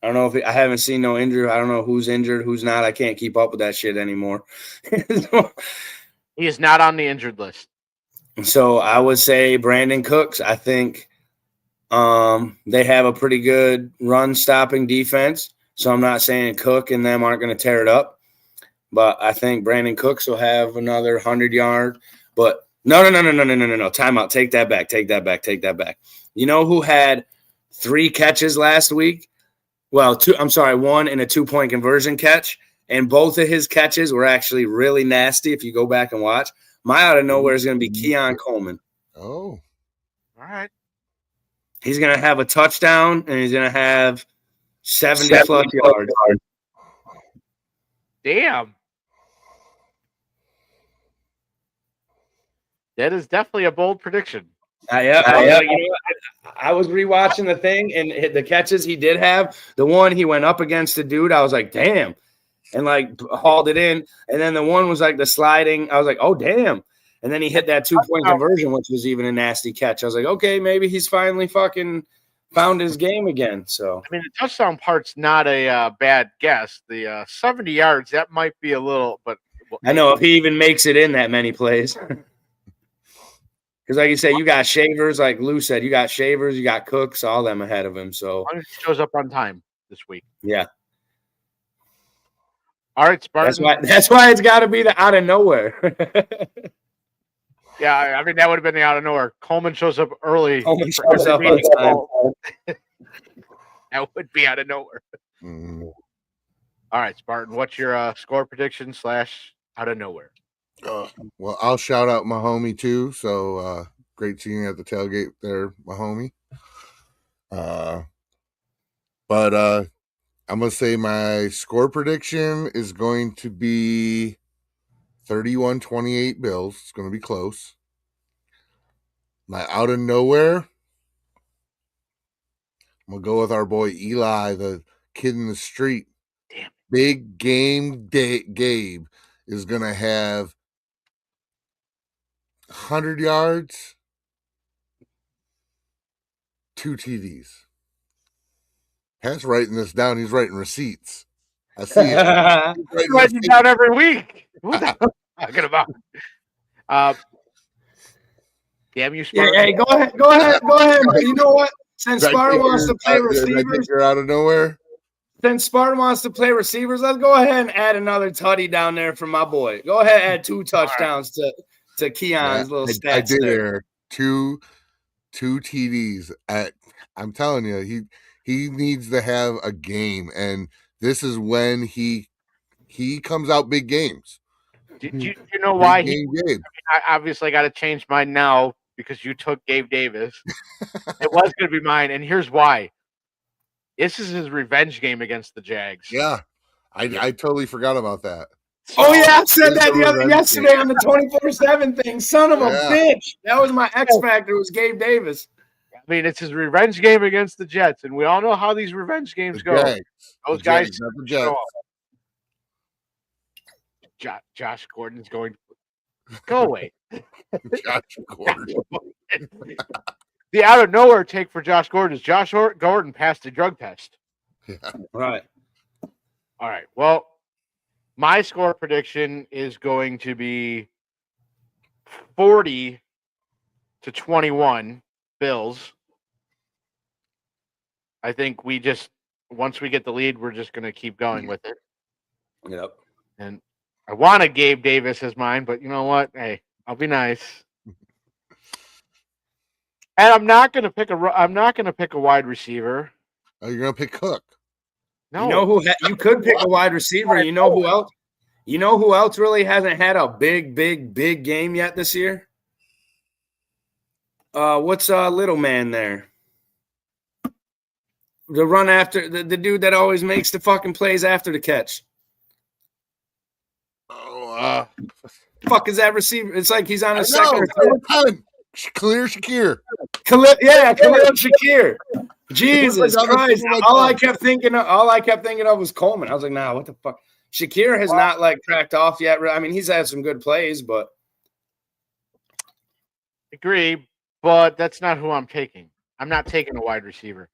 I don't know if I haven't seen no injury. I don't know who's injured, who's not. I can't keep up with that shit anymore. He is not on the injured list. So I would say Brandon Cooks. I think they have a pretty good run-stopping defense. So I'm not saying Cook and them aren't going to tear it up. But I think Brandon Cooks will have another 100-yard. But no. Timeout. Take that back. You know who had 3 catches last week? Well, 2. I'm sorry, 1 and a 2-point conversion catch. And both of his catches were actually really nasty if you go back and watch. My out of nowhere is going to be Keon Coleman. Oh. All right. He's going to have a touchdown, and he's going to have 70-plus yards. Damn. That is definitely a bold prediction. I was rewatching the thing, and the catches he did have, the one he went up against the dude, I was like, damn, and like hauled it in. And then the one was like the sliding. I was like, oh, damn. And then he hit that 2-point conversion, which was even a nasty catch. I was like, okay, maybe he's finally fucking found his game again. So I mean, the touchdown part's not a bad guess. The 70 yards, that might be a little, but I know if he even makes it in that many plays. Because like you say, you got Shavers, like Lou said, you got Shavers, you got Cooks, all them ahead of him. So he shows up on time this week. Yeah. All right, Spartan. That's why it's got to be the out of nowhere. Yeah, I mean, that would have been the out of nowhere. Coleman shows up early. Coleman shows up on time. That would be out of nowhere. Mm. All right, Spartan, what's your score prediction / out of nowhere? Well, I'll shout out my homie too. So great seeing you at the tailgate there, my homie. But I'm gonna say my score prediction is going to be 31-28 Bills. It's gonna be close. My out of nowhere, I'm gonna go with our boy Eli, the kid in the street. Damn. Big game day Gabe is gonna have 100 yards, 2 TDs. Pat's writing this down. He's writing receipts. I see it. He's writing it down every week. What the hell are you talking about? Damn you, Spartan. Yeah, hey, go ahead. You know what? Since Spartan wants to play receivers, you're out of nowhere. Since Spartan wants to play receivers, let's go ahead and add another tutty down there for my boy. Go ahead and add 2 touchdowns to Keon's little stats. I did there. 2 TDs. I'm telling you, he needs to have a game, and this is when he comes out big games. Do you know why I obviously got to change mine now because you took Gabe Davis. It was going to be mine, and here's why. This is his revenge game against the Jags. Yeah, I totally forgot about that. Oh yeah, I said that yesterday on the 24/7 thing. Son of a bitch! That was my X factor. Was Gabe Davis. I mean, it's his revenge game against the Jets, and we all know how these revenge games go. Those guys show up. Josh Gordon's going. Go away. Josh Gordon. The out of nowhere take for Josh Gordon is Gordon passed the drug test. Yeah. Right. All right. Well, my score prediction is going to be 40-21 Bills. I think once we get the lead, we're just going to keep going with it. Yep. And I wanted Gabe Davis as mine, but you know what? Hey, I'll be nice. And I'm not going to pick a wide receiver. Oh, you're gonna pick Cook. No. You know who you could pick a wide receiver. You know who else? You know who else really hasn't had a big game yet this year? What's little man there? The run after the dude that always makes the fucking plays after the catch. Oh, Fuck is that receiver? It's like he's on a second or third. Khalil Shakir. Khalil Shakir. Jesus Christ! All I kept thinking of was Coleman. I was like, nah, what the fuck? Shakir has not like cracked off yet. I mean, he's had some good plays, but agree. But that's not who I'm taking. I'm not taking a wide receiver.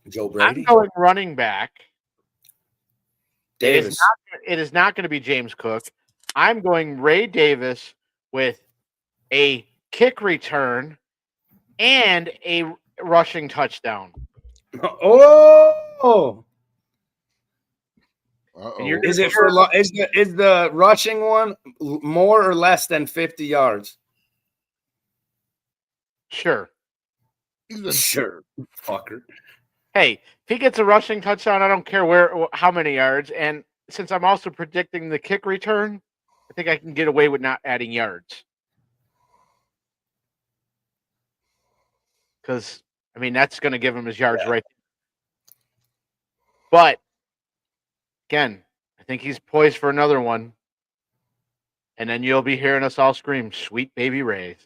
Joe Brady. I'm going running back. Davis. It is not going to be James Cook. I'm going Ray Davis with a kick return and a rushing touchdown. Oh. Is the rushing one more or less than 50 yards? Sure. Sure, fucker. Hey, if he gets a rushing touchdown, I don't care how many yards. And since I'm also predicting the kick return, I think I can get away with not adding yards. Because, I mean, that's going to give him his yards right. But, again, I think he's poised for another one. And then you'll be hearing us all scream, "Sweet baby Ray."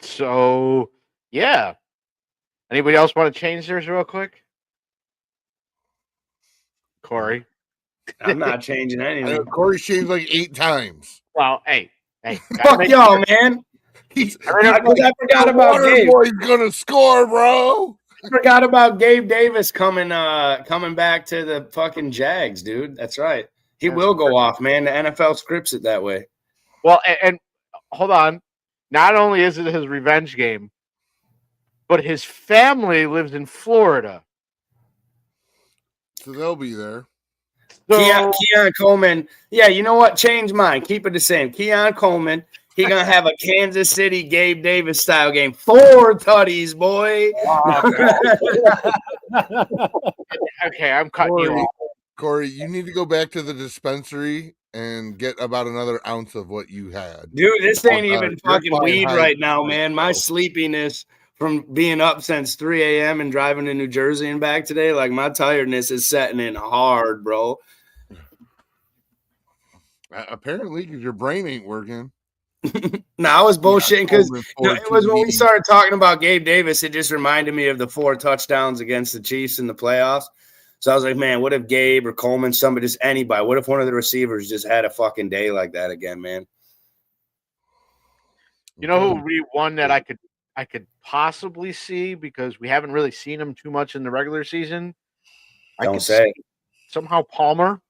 So, yeah. Anybody else want to change theirs real quick? Corey? I'm not changing anything. Corey's changed like 8 times. Well, hey. Fuck y'all, man. I forgot about Gabe. Boy's gonna score, bro. I forgot about Gabe Davis coming back to the fucking Jags, dude. That's right. He will go off, man. The NFL scripts it that way. Well, and hold on. Not only is it his revenge game, but his family lives in Florida. So they'll be there. So, Keon Coleman. Yeah, you know what? Change mine. Keep it the same. Keon Coleman. He going to have a Kansas City Gabe Davis style game. 4 tutties, boy. Okay, I'm cutting you off. Corey, you need to go back to the dispensary and get about another ounce of what you had. Dude, this ain't even fucking weed right now, man. My sleepiness from being up since 3 a.m. and driving to New Jersey and back today, like my tiredness is setting in hard, bro. Apparently, because your brain ain't working. No, I was bullshitting because it was when we started talking about Gabe Davis, it just reminded me of the 4 touchdowns against the Chiefs in the playoffs. So I was like, man, what if Gabe or Coleman, somebody, just anybody, what if one of the receivers just had a fucking day like that again, man? You know who would be one that I could possibly see because we haven't really seen him too much in the regular season? Don't say it. Somehow Palmer.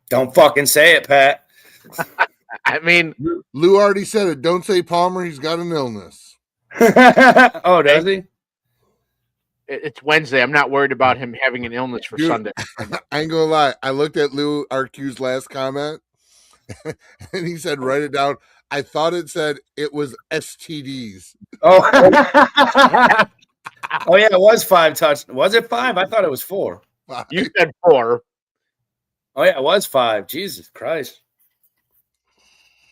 Don't fucking say it, Pat. I mean, Lou already said it. Don't say Palmer. He's got an illness. Oh, does he? It's Wednesday. I'm not worried about him having an illness for Sunday. I ain't gonna lie. I looked at Lou RQ's last comment, and he said, "Write it down." I thought it said it was STDs. Oh, oh yeah, it was 5 touchdowns. Was it 5? I thought it was 4. You said 4. Oh yeah, it was 5. Jesus Christ.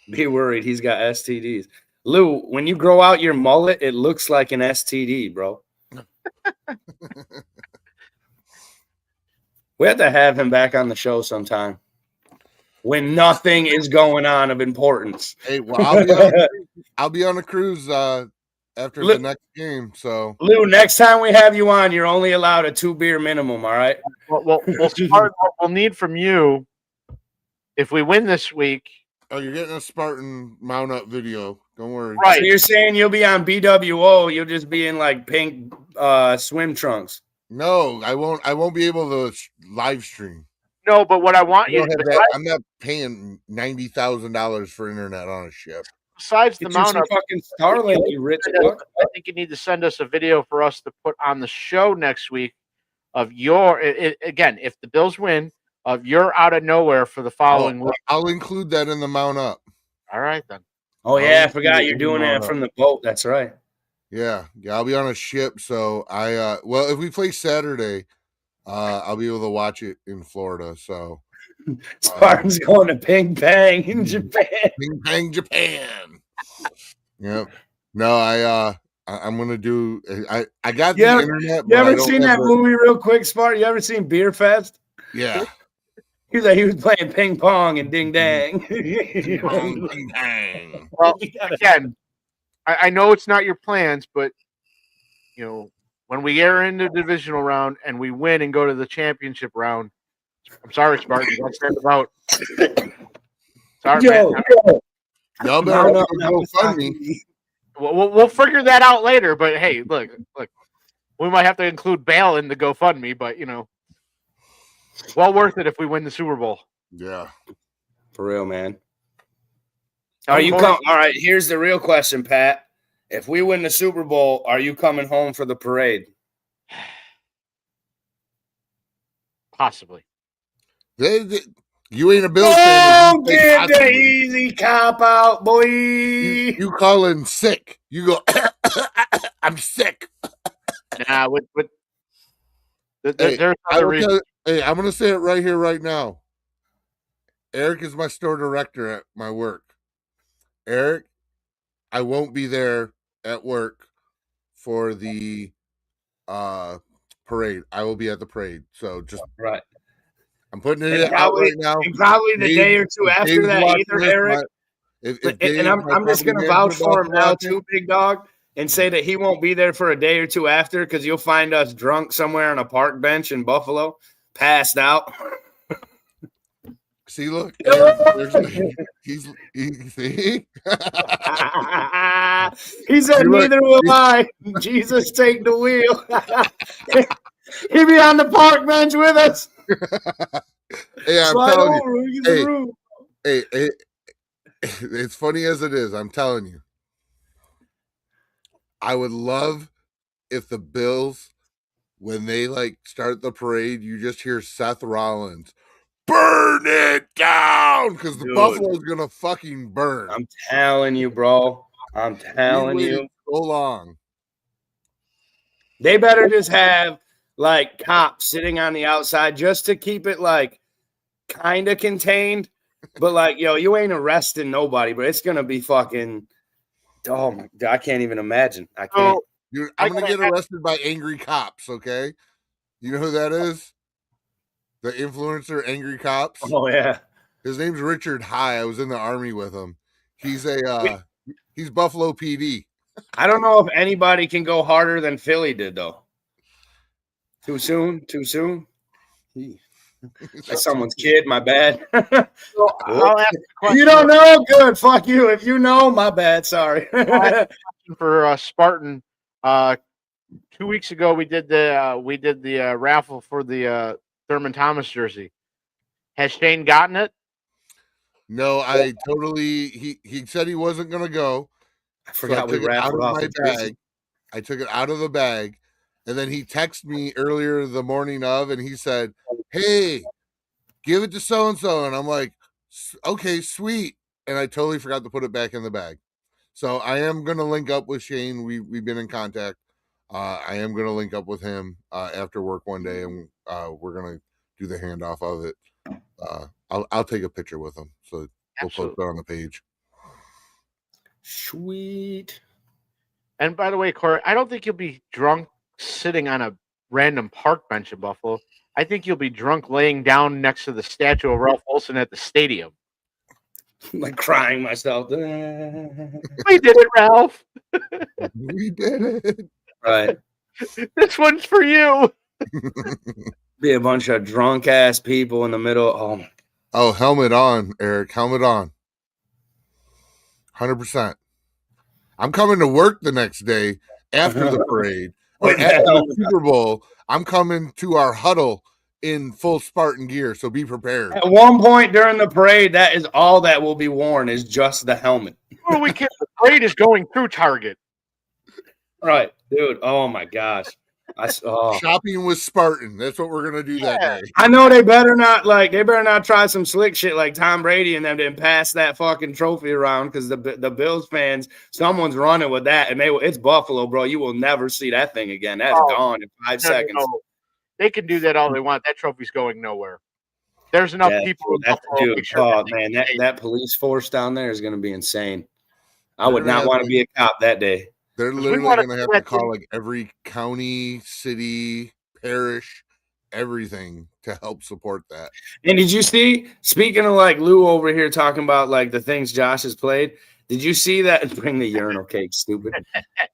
Be worried. He's got STDs. Lou, when you grow out your mullet, it looks like an STD, bro. We have to have him back on the show sometime when nothing is going on of importance. Hey, well, I'll be on a cruise after the next game. So, Lou, next time we have you on, you're only allowed a 2-beer minimum. All right. Well, Spartan, what we'll need from you if we win this week. Oh, you're getting a Spartan mount up video Don't worry. Right. So you're saying you'll be on BWO? You'll just be in like pink swim trunks. No, I won't. I won't be able to live stream. No, but what I want you to, I'm not paying $90,000 for internet on a ship. besides the Get you amount some of fucking Starlink, you rich fuck. I think you need to send us a video for us to put on the show next week of your again, if the Bills win, of your out of nowhere for the following week. I'll include that in the mount up. All right then. Oh yeah, I forgot you're doing it from the boat. That's right. Yeah, I'll be on a ship, so I well, if we play Saturday, I'll be able to watch it in Florida. So Spartan's going to Ping Pang in Japan. Ping Pang, Japan. Yep. No, I'm gonna do. I got the internet. You ever seen that movie real quick, Spartan? You ever seen Beer Fest? Yeah. He was playing ping pong and ding dang. Ping pong, ping pong. Well, again, I know it's not your plans, but you know, when we get into the divisional round and we win and go to the championship round, I'm sorry, Spartan, you got to stand about. Sorry, man. Y'all better go fund me. We'll figure that out later. But hey, look, we might have to include Bale in the GoFundMe, but you know, well worth it if we win the Super Bowl. Yeah, for real, man. Are you coming? All right, here's the real question, Pat. If we win the Super Bowl, are you coming home for the parade? Possibly. You ain't a Bills fan. Don't get the easy cop out, boy. You calling sick. You go, I'm sick. Nah, Hey, I'm going to say it right here, right now. Eric is my store director at my work. Eric, I won't be there at work for the parade. I will be at the parade. So just right. I'm putting it out right now. And probably the day or two after that, either Eric. And I'm just going to vouch for him now too, big dog, and say that he won't be there for a day or two after because you'll find us drunk somewhere on a park bench in Buffalo, passed out. See, look, he's see. He said, "Neither will I." Jesus, take the wheel. He be on the park bench with us. Hey, I'm telling you. Hey, it's funny as it is. I'm telling you. I would love if the Bills, when they start the parade, you just hear Seth Rollins, "Burn it down," because the Buffalo's gonna fucking burn. I'm telling you, bro. I'm telling you. So long. They better just have cops sitting on the outside just to keep it kind of contained. But you ain't arresting nobody, but it's gonna be fucking. Oh my God, I can't even imagine. I can't. I'm gonna get arrested by angry cops. Okay, you know who that is? The influencer, Angry Cops. Oh yeah, his name's Richard High. I was in the army with him. He's he's Buffalo PD. I don't know if anybody can go harder than Philly did though. Too soon. That's someone's kid. My bad. So I'll ask a question. You don't know? Good. Fuck you. If you know, my bad. Sorry. For Spartan, 2 weeks ago we did the raffle for the Thurman Thomas jersey. Has Shane gotten it? No, I totally. He said he wasn't gonna go. I forgot we raffled off the bag. I took it out of the bag, and then he texted me earlier the morning of, and he said, "Hey, give it to so and so," and I'm like, "Okay, sweet." And I totally forgot to put it back in the bag. So I am gonna link up with Shane. We've been in contact. I am gonna link up with him after work one day, and we're gonna do the handoff of it. I'll take a picture with him, so we'll post it on the page. Sweet. And by the way, Corey, I don't think you'll be drunk sitting on a random park bench in Buffalo. I think you'll be drunk laying down next to the statue of Ralph Olson at the stadium. Crying myself. We did it, Ralph. We did it. Right. This one's for you. Be a bunch of drunk ass people in the middle. Oh, helmet on, Eric. Helmet on. 100%. I'm coming to work the next day after the parade or Wait, after hell the Super Bowl. I'm coming to our huddle in full Spartan gear, so be prepared. At one point during the parade, that is all that will be worn is just the helmet. Well, we can't. The parade is going through Target. Right, dude. Oh my gosh. Shopping with Spartan. That's what we're gonna do that day. I know they better not try some slick shit like Tom Brady and them didn't pass that fucking trophy around because the Bills fans, someone's running with that and it's Buffalo, bro. You will never see that thing again. That's gone in 5 seconds. No. They can do that all they want. That trophy's going nowhere. There's enough people. That police force down there is going to be insane. I would not want to be a cop that day. They're literally going to have to call like every county, city, parish, everything to help support that. And did you see, speaking of like Lou over here talking about like the things Josh has played, did you see that? Bring the urinal cake, stupid.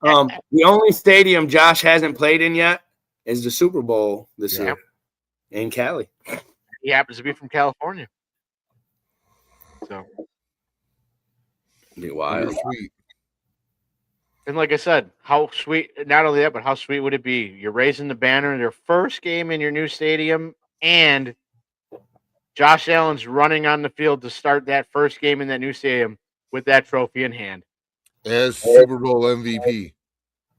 The only stadium Josh hasn't played in yet is the Super Bowl this year in Cali. He happens to be from California. So. Be wild. Sweet. And like I said, how sweet, not only that, but how sweet would it be? You're raising the banner in your first game in your new stadium, and Josh Allen's running on the field to start that first game in that new stadium with that trophy in hand. As Super Bowl MVP.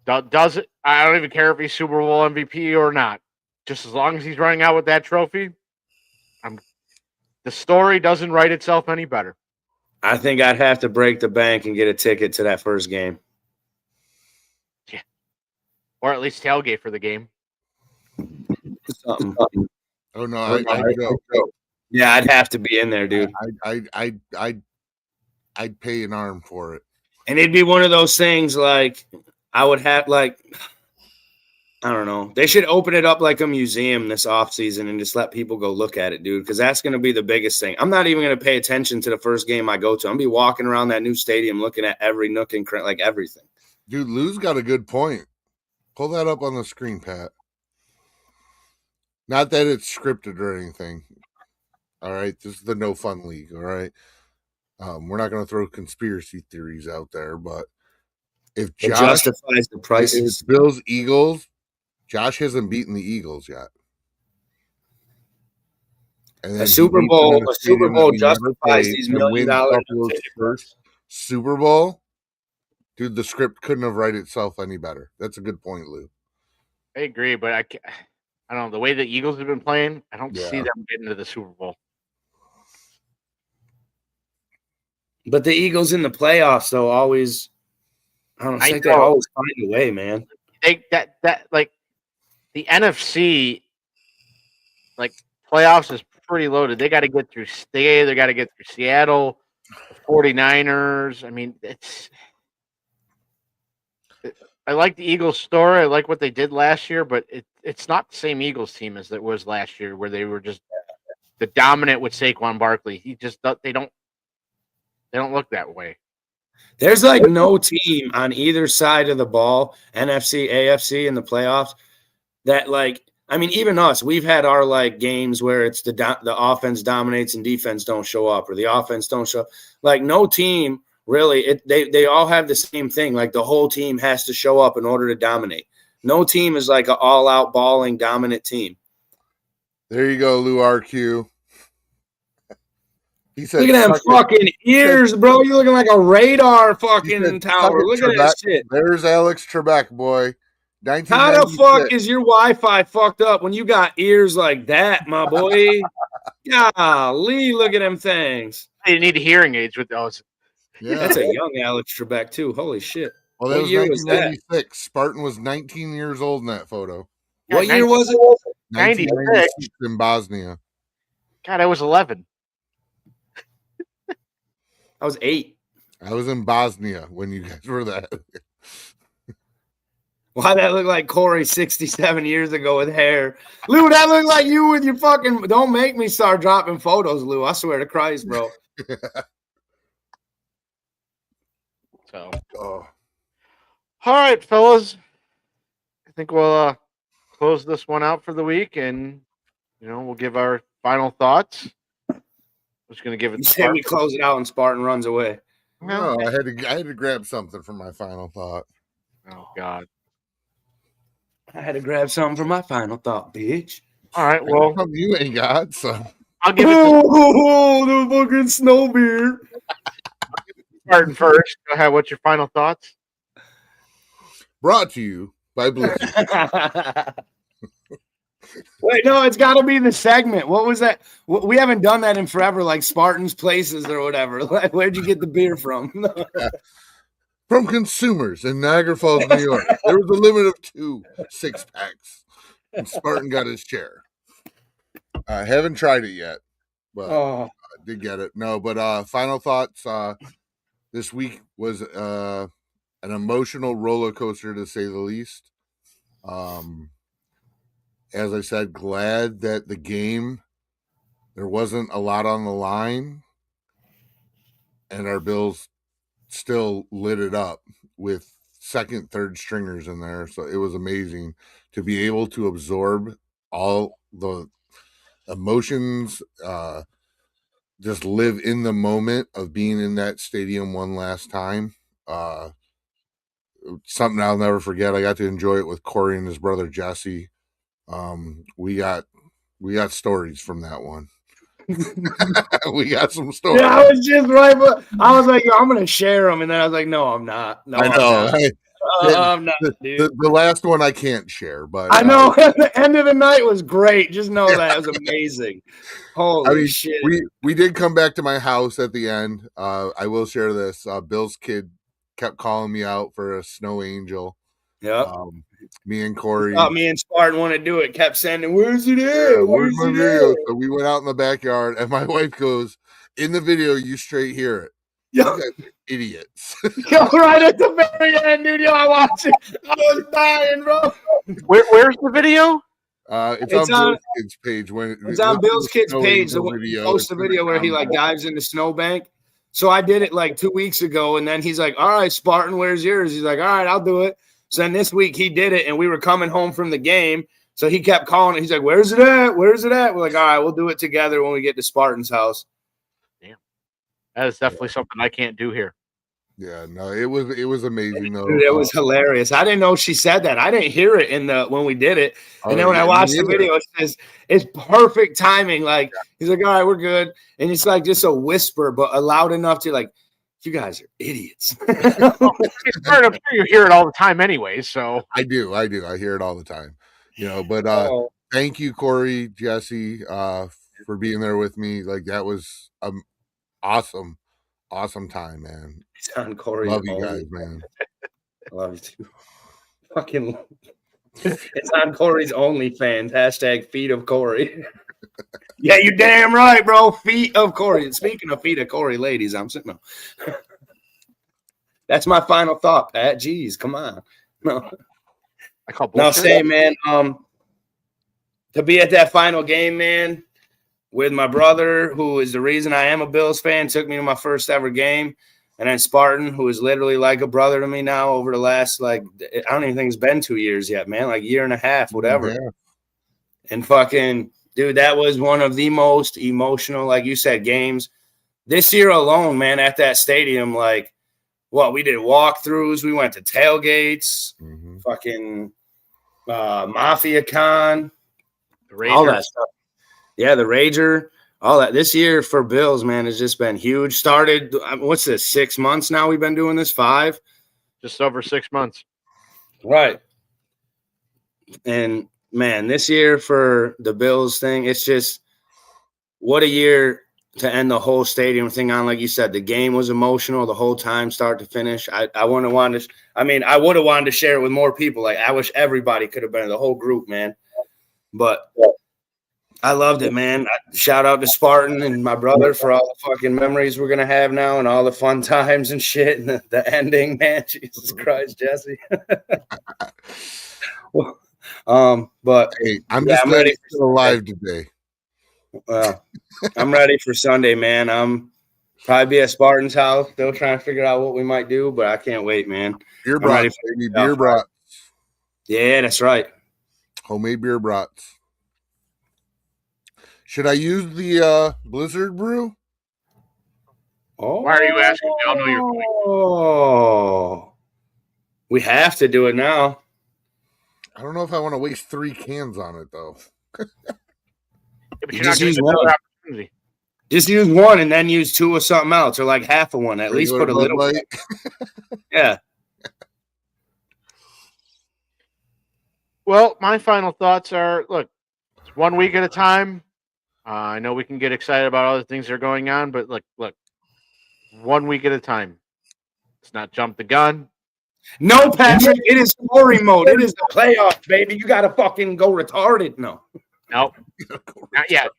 Does it? I don't even care if he's Super Bowl MVP or not. Just as long as he's running out with that trophy, the story doesn't write itself any better. I think I'd have to break the bank and get a ticket to that first game. Yeah. Or at least tailgate for the game. Something. Oh no, I'd go. Yeah, I'd have to be in there, dude. I'd pay an arm for it. And it'd be one of those things like I would have like I don't know. They should open it up like a museum this offseason and just let people go look at it, dude, because that's going to be the biggest thing. I'm not even going to pay attention to the first game I go to. I'm going to be walking around that new stadium looking at every nook and cranny, like everything. Dude, Lou's got a good point. Pull that up on the screen, Pat. Not that it's scripted or anything. All right? This is the No Fun League, all right? We're not going to throw conspiracy theories out there, but if It justifies the prices. If Bills, Eagles, Josh hasn't beaten the Eagles yet. And A Super Bowl justifies these $1 million first Super Bowl. Dude, the script couldn't have written itself any better. That's a good point, Lou. I agree, but I don't know. The way the Eagles have been playing, I don't see them getting to the Super Bowl. But the Eagles in the playoffs, though, always I don't think they always find a way, man. That like the NFC like playoffs is pretty loaded. They got to get through they got to get through Seattle, the 49ers. I mean, I like the Eagles story. I like what they did last year, but it's not the same Eagles team as it was last year, where they were just the dominant with Saquon Barkley. They don't look that way. There's like no team on either side of the ball, NFC, AFC, in the playoffs that like. I mean, even us, we've had our like games where it's the offense dominates and defense don't show up, or the offense don't show up. Like no team really. They all have the same thing. Like the whole team has to show up in order to dominate. No team is like an all-out balling dominant team. There you go, Lou RQ. He said, look at them fucking ears, bro. You're looking like a radar fucking tower. Look at that shit. There's Alex Trebek, boy. How the fuck is your Wi-Fi fucked up when you got ears like that, my boy? Golly, look at them things. They need hearing aids with those. Yeah. That's a young Alex Trebek, too. Holy shit. Well, that was 1996. Spartan was 19 years old in that photo. What year was it? 1996 in Bosnia. God, I was 11. I was 8. I was in Bosnia when you guys were that. Why that look like Corey 67 years ago with hair? Lou, that look like you with your fucking... Don't make me start dropping photos, Lou. I swear to Christ, bro. So, all right, fellas. I think we'll close this one out for the week, and we'll give our final thoughts. I'm just gonna give it. You say we close it out and Spartan runs away. No, I had to grab something for my final thought. Oh God. I had to grab something for my final thought, bitch. All right. Well, Something you ain't got, so I'll give it to Oh, the fucking snow beard. Martin first. Go ahead. What's your final thoughts? brought to you by Blizzard. Wait, no, it's got to be the segment. What was that? We haven't done that in forever, like Spartan's Places or whatever. Like, where'd you get the beer from? From consumers in Niagara Falls, New York, there was a limit of 2 6-packs, and Spartan got his share. I haven't tried it yet, but Oh, I did get it. No, but final thoughts. This week was an emotional roller coaster, to say the least. As I said, glad that the game, there wasn't a lot on the line, and our Bills still lit it up with second, third stringers in there. So it was amazing to be able to absorb all the emotions, just live in the moment of being in that stadium one last time. Something I'll never forget. I got to enjoy it with Corey and his brother Jesse. We got stories from that one. We got some stories. yeah, I was just right, but I was like, yo, I'm gonna share them, and then I was like, no, I'm not. No, I know. I'm not, dude. The last one I can't share, but I know. The end of the night was great. Just know that it was amazing. Holy shit! we did come back to my house at the end. I will share this. Bill's kid kept calling me out for a snow angel. Yep. Me and Corey. Me and Spartan want to do it. Kept sending, "Where's it at? Where's my video?" So we went out in the backyard, and my wife goes, "In the video, you straight hear it." Yo, You guys are idiots. yo, right at the very end, dude. Yo, I watched it. I was dying, bro. Where's the video? It's on Bill's kid's page. It's on Bill's kid's page. The one he posts a video where he like dives in the snowbank. So I did it like 2 weeks ago, and then he's like, "All right, Spartan, where's yours?" He's like, "All right, I'll do it." So then this week he did it, and we were coming home from the game. So he kept calling it. He's like, "Where's it at? Where's it at?" We're like, "All right, we'll do it together when we get to Spartan's house." Damn. That is definitely something I can't do here. Yeah, no, it was amazing though. Dude, it was hilarious. I didn't know she said that. I didn't hear it when we did it. And then when I watched the video, it says it's perfect timing. Like he's like, "All right, we're good," and it's like just a whisper, but loud enough to like, "You guys are idiots." I'm sure you hear it all the time, anyways. So I do. I hear it all the time. But thank you, Corey, Jesse, for being there with me. Like that was awesome time, man. It's on Corey. Love you guys, man. I love you too. Fucking, it's on Corey's OnlyFans. # feet of Corey. Yeah, you damn right, bro. Feet of Corey. And speaking of feet of Corey, ladies, I'm sitting. No. That's my final thought, Pat. Jeez, come on. No. I call No, bullshit. say, man. To be at that final game, man, with my brother, who is the reason I am a Bills fan, took me to my first ever game. And then Spartan, who is literally like a brother to me now over the last, I don't even think it's been 2 years yet, man, like 1.5 years, whatever. Yeah. And fucking, dude, that was one of the most emotional, like you said, games. This year alone, man, at that stadium, we did walkthroughs. We went to tailgates, fucking Mafia Con, all that stuff. Yeah, the Rager, all that. This year for Bills, man, has just been huge. Started, what's this, 6 months now we've been doing this? 5? Just over 6 months. Right. And, man, this year for the Bills thing, it's just what a year to end the whole stadium thing on. Like you said, the game was emotional the whole time, start to finish. I would have wanted to share it with more people. Like, I wish everybody could have been in the whole group, man. But I loved it, man. Shout out to Spartan and my brother for all the fucking memories we're gonna have now and all the fun times and shit. And the ending, man. Jesus Christ, Jesse. But hey, I'm ready for still alive today. Well, I'm ready for Sunday, man. I'm probably be at Spartan's house, still trying to figure out what we might do, but I can't wait, man. Beer brats, baby. Beer brats. Yeah, that's right. Homemade beer brats. Should I use the Blizzard brew? Oh, Why are you asking? We all know you're going. Oh, we have to do it now. I don't know if I want to waste 3 cans on it though. Yeah, but You you're not just going use to get another one. opportunity. Just use one and then use 2 of something else, or like half of one. At least Regular put a Bud little. Light. Yeah. Well, my final thoughts are: look, it's 1 week at a time. I know we can get excited about all the things that are going on, but look, 1 week at a time. Let's not jump the gun. No, Patrick, it is story mode. It is the playoffs, baby. You got to fucking go retarded. No. Nope, not yet.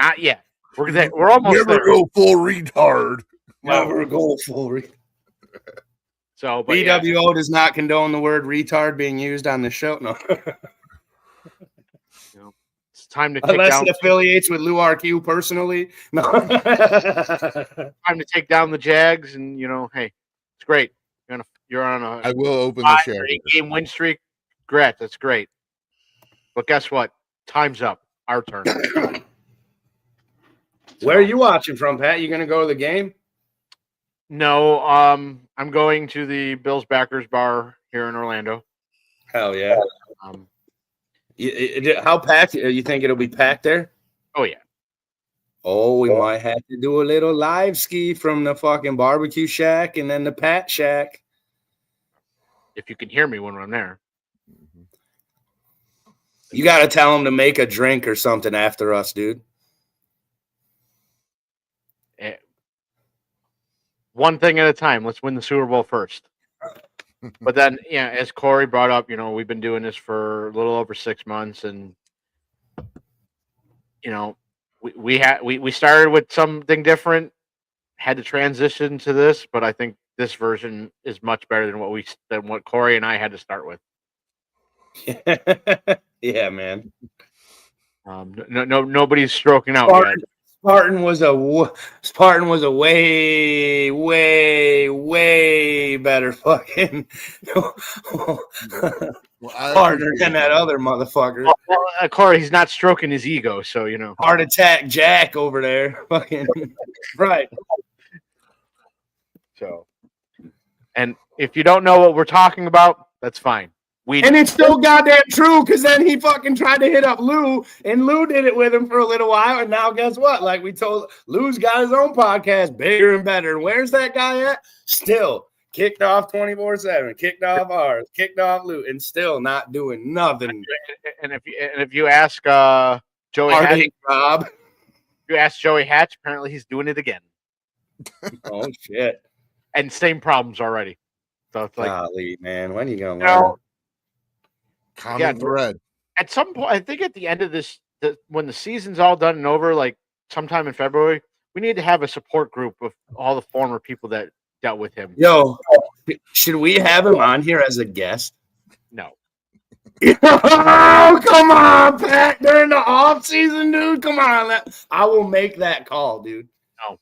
Not yet. We're there. We're almost Never there. go full retard. Never go full So, but yeah, BWO does not condone the word retard being used on the show. No. it's time to take Unless down. it affiliates with Lou RQ personally. No. Time to take down the Jags, and hey, it's great. You're on I a will open the 5 show. or 8-game win streak. Great, that's great. But guess what? Time's up. Our turn. Where are you watching from, Pat? You going to go to the game? No, I'm going to the Bills Backers Bar here in Orlando. Hell yeah. Um, How packed? You think it'll be packed there? oh yeah. Oh, we might have to do a little live ski from the fucking barbecue shack and then the Pat shack. If you can hear me when I'm there. You got to tell them to make a drink or something after us, dude. One thing at a time. Let's win the Super Bowl first. But then, as Corey brought up, we've been doing this for a little over 6 months, and we started with something different, had to transition to this, but I think this version is much better than what Corey and I had to start with. Yeah, man. Nobody's stroking out yet. Spartan was a way, way, way better fucking partner than that other motherfucker. Well, Corey, he's not stroking his ego, so Heart attack Jack over there, fucking right. So, and if you don't know what we're talking about, that's fine. And it's so goddamn true, because then he fucking tried to hit up Lou, and Lou did it with him for a little while, and now guess what? Like we told, Lou's got his own podcast, bigger and better. And where's that guy at? Still kicked off 24/7, kicked off ours, kicked off Lou, and still not doing nothing. And if you ask Joey Hatch, Rob, you ask Joey Hatch, apparently he's doing it again. Oh shit! And same problems already. So it's like, golly, man, when are you gonna you learn? know, Common thread. At some point, I think at the end of this, when the season's all done and over, like sometime in February, we need to have a support group of all the former people that dealt with him. Yo, should we have him on here as a guest? No. Oh, come on, Pat. During the off season, dude. Come on. I will make that call, dude. No.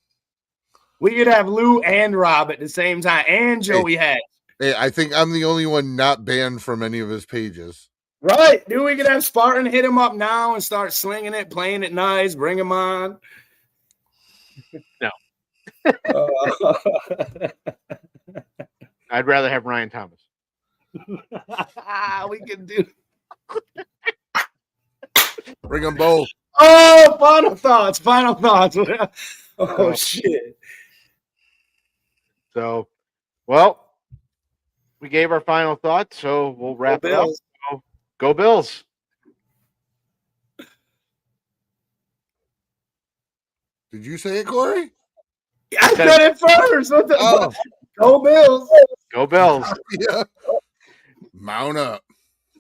We could have Lou and Rob at the same time, and Joey Hatch. Hey, I think I'm the only one not banned from any of his pages. Right, dude. We could have Spartan hit him up now and start slinging it, playing it nice, bring him on. No. I'd rather have Ryan Thomas. We can do. Bring them both. Oh, final thoughts. Final thoughts. Oh, shit. So, well, we gave our final thoughts, so we'll wrap it up. So, go Bills. Did you say it, Corey? I said it first. What the Oh. Go Bills. Go Bills. Yeah. Mount up.